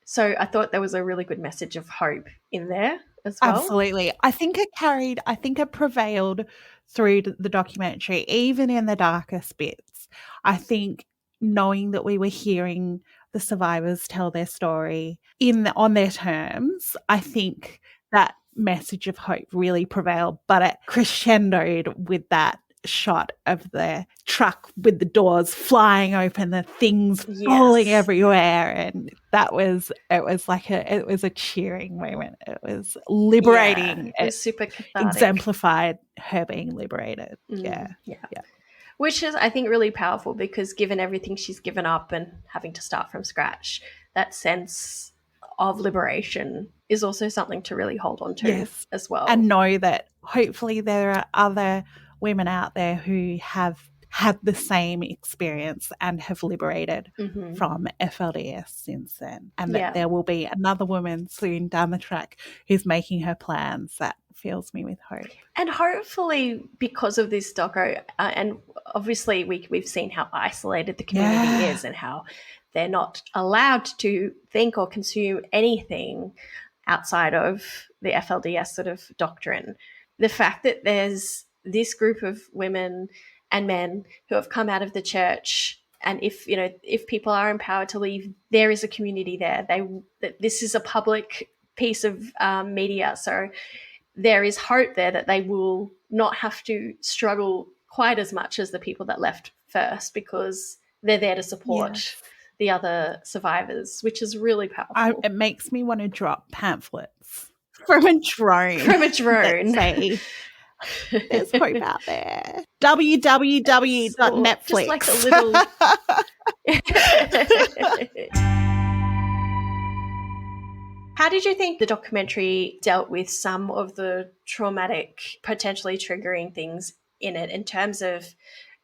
So I thought there was a really good message of hope in there as well.
Absolutely. I think it prevailed through the documentary, even in the darkest bits. I think knowing that we were hearing the survivors tell their story on their terms, I think that message of hope really prevailed, but it crescendoed with that shot of the truck with the doors flying open, the things falling everywhere, and it was a cheering moment. It was liberating.
It was super cathartic.
Exemplified her being liberated. Yeah.
Which is, I think, really powerful, because given everything she's given up and having to start from scratch, that sense of liberation is also something to really hold on to as well.
And know that hopefully there are other women out there who have had the same experience and have liberated from FLDS since then. And that there will be another woman soon down the track who's making her plans. That fills me with hope.
And hopefully, because of this doco, and obviously we've seen how isolated the community is and how they're not allowed to think or consume anything outside of the FLDS sort of doctrine. The fact that there's this group of women and men who have come out of the church, and if people are empowered to leave, there is a community there. This is a public piece of media, so there is hope there that they will not have to struggle quite as much as the people that left first, because they're there to support the other survivors, which is really powerful.
It makes me want to drop pamphlets from a drone.
From a drone.
That say, There's hope out there. www.netflix.
Just like a little... How did you think the documentary dealt with some of the traumatic, potentially triggering things in it in terms of,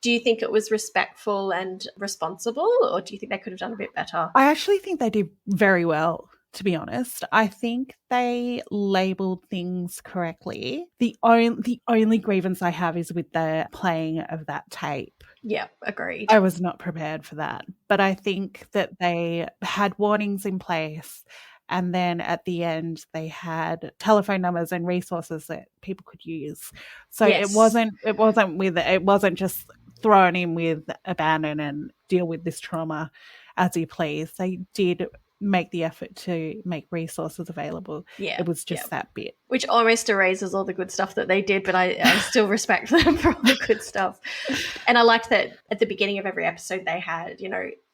do you think it was respectful and responsible, or do you think they could have done a bit better?
I actually think they did very well, to be honest. I think they labelled things correctly. The only grievance I have is with the playing of that tape.
Yeah, agreed.
I was not prepared for that. But I think that they had warnings in place. And then at the end, they had telephone numbers and resources that people could use. So
Yes.
it wasn't just thrown in with abandon and deal with this trauma as you please. They did make the effort to make resources available.
Yeah.
It was just that bit.
Which almost erases all the good stuff that they did, but I still respect them for all the good stuff. And I liked that at the beginning of every episode they had,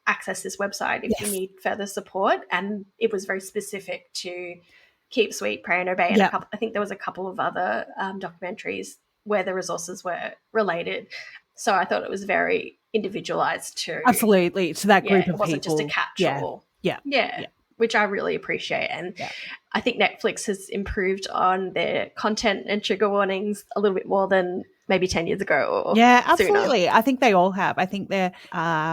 access this website if you need further support, and it was very specific to keep sweet, pray and obey. And I think there was a couple of other documentaries where the resources were related, so I thought it was very individualized to
that group of people.
It wasn't just a catch-all. Yeah, which I really appreciate. And I think Netflix has improved on their content and trigger warnings a little bit more than maybe 10 years ago or
absolutely.
sooner.
I think they all have. I think they're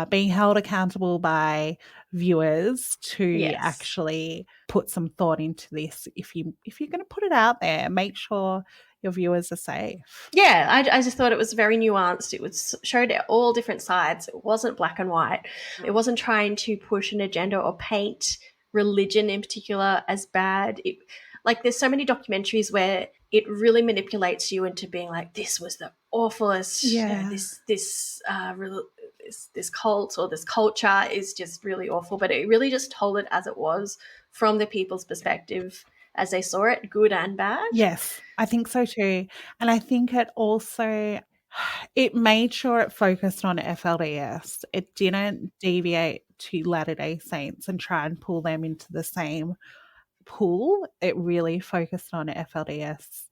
being held accountable by viewers to actually put some thought into this. If you're going to put it out there, make sure your viewers are safe.
Yeah, I just thought it was very nuanced. It showed all different sides. It wasn't black and white. It wasn't trying to push an agenda or paint religion in particular as bad. There's so many documentaries where it really manipulates you into being like, this was the awfulest, this cult or this culture is just really awful. But it really just told it as it was from the people's perspective as they saw it, good and bad.
Yes, I think so too. And I think it made sure it focused on FLDS. It didn't deviate to Latter-day Saints and try and pull them into the same pool. It really focused on FLDS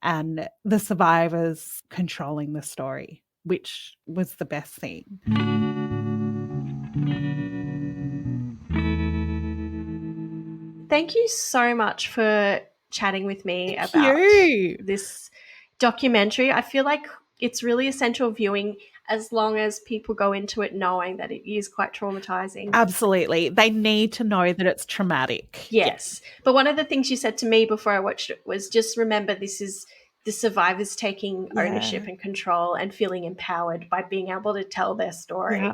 and the survivors controlling the story, which was the best thing.
Thank you so much for chatting with me about this documentary. I feel like it's really essential viewing as long as people go into it knowing that it is quite traumatizing.
Absolutely. They need to know that it's traumatic.
Yes. But one of the things you said to me before I watched it was just remember this is the survivors taking ownership and control and feeling empowered by being able to tell their story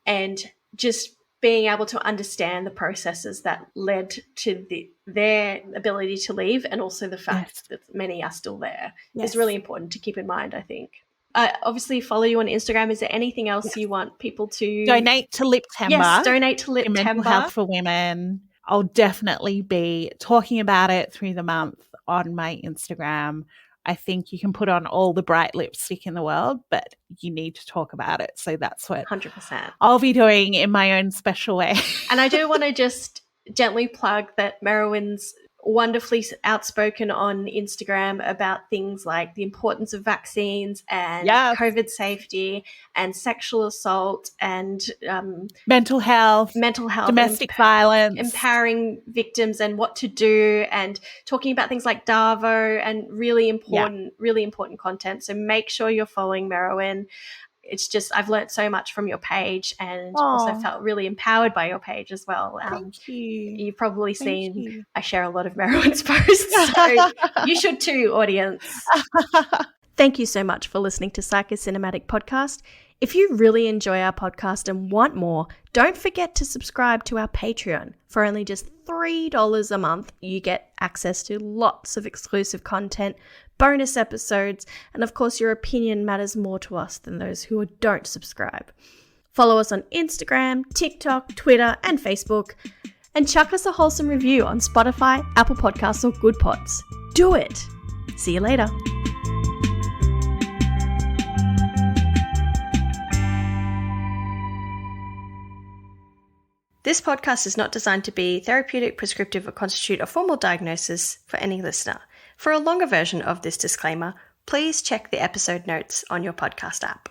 and just being able to understand the processes that led to their ability to leave, and also the fact that many are still there is really important to keep in mind, I think. I obviously follow you on Instagram. Is there anything else you want people to...
Donate to Liptember.
Yes, donate to Liptember.
Mental health for women. I'll definitely be talking about it through the month on my Instagram. I think you can put on all the bright lipstick in the world, but you need to talk about it. So that's what
100%.
I'll be doing in my own special way.
And I do want to just gently plug that Merowyn's wonderfully outspoken on Instagram about things like the importance of vaccines and COVID safety and sexual assault and
mental health, domestic violence,
empowering victims and what to do, and talking about things like Davo and really important content. So make sure you're following Merowyn. It's just, I've learned so much from your page and also felt really empowered by your page as well.
Thank you.
You've probably seen I share a lot of Merowyn's posts, so you should too, audience. Thank you so much for listening to Psychocinematic Podcast. If you really enjoy our podcast and want more, don't forget to subscribe to our Patreon. For only just $3 a month, you get access to lots of exclusive content, bonus episodes, and of course your opinion matters more to us than those who don't subscribe. Follow us on Instagram, TikTok, Twitter, and Facebook, and chuck us a wholesome review on Spotify, Apple Podcasts, or Good Pods. Do it! See you later. This podcast is not designed to be therapeutic, prescriptive, or constitute a formal diagnosis for any listener. For a longer version of this disclaimer, please check the episode notes on your podcast app.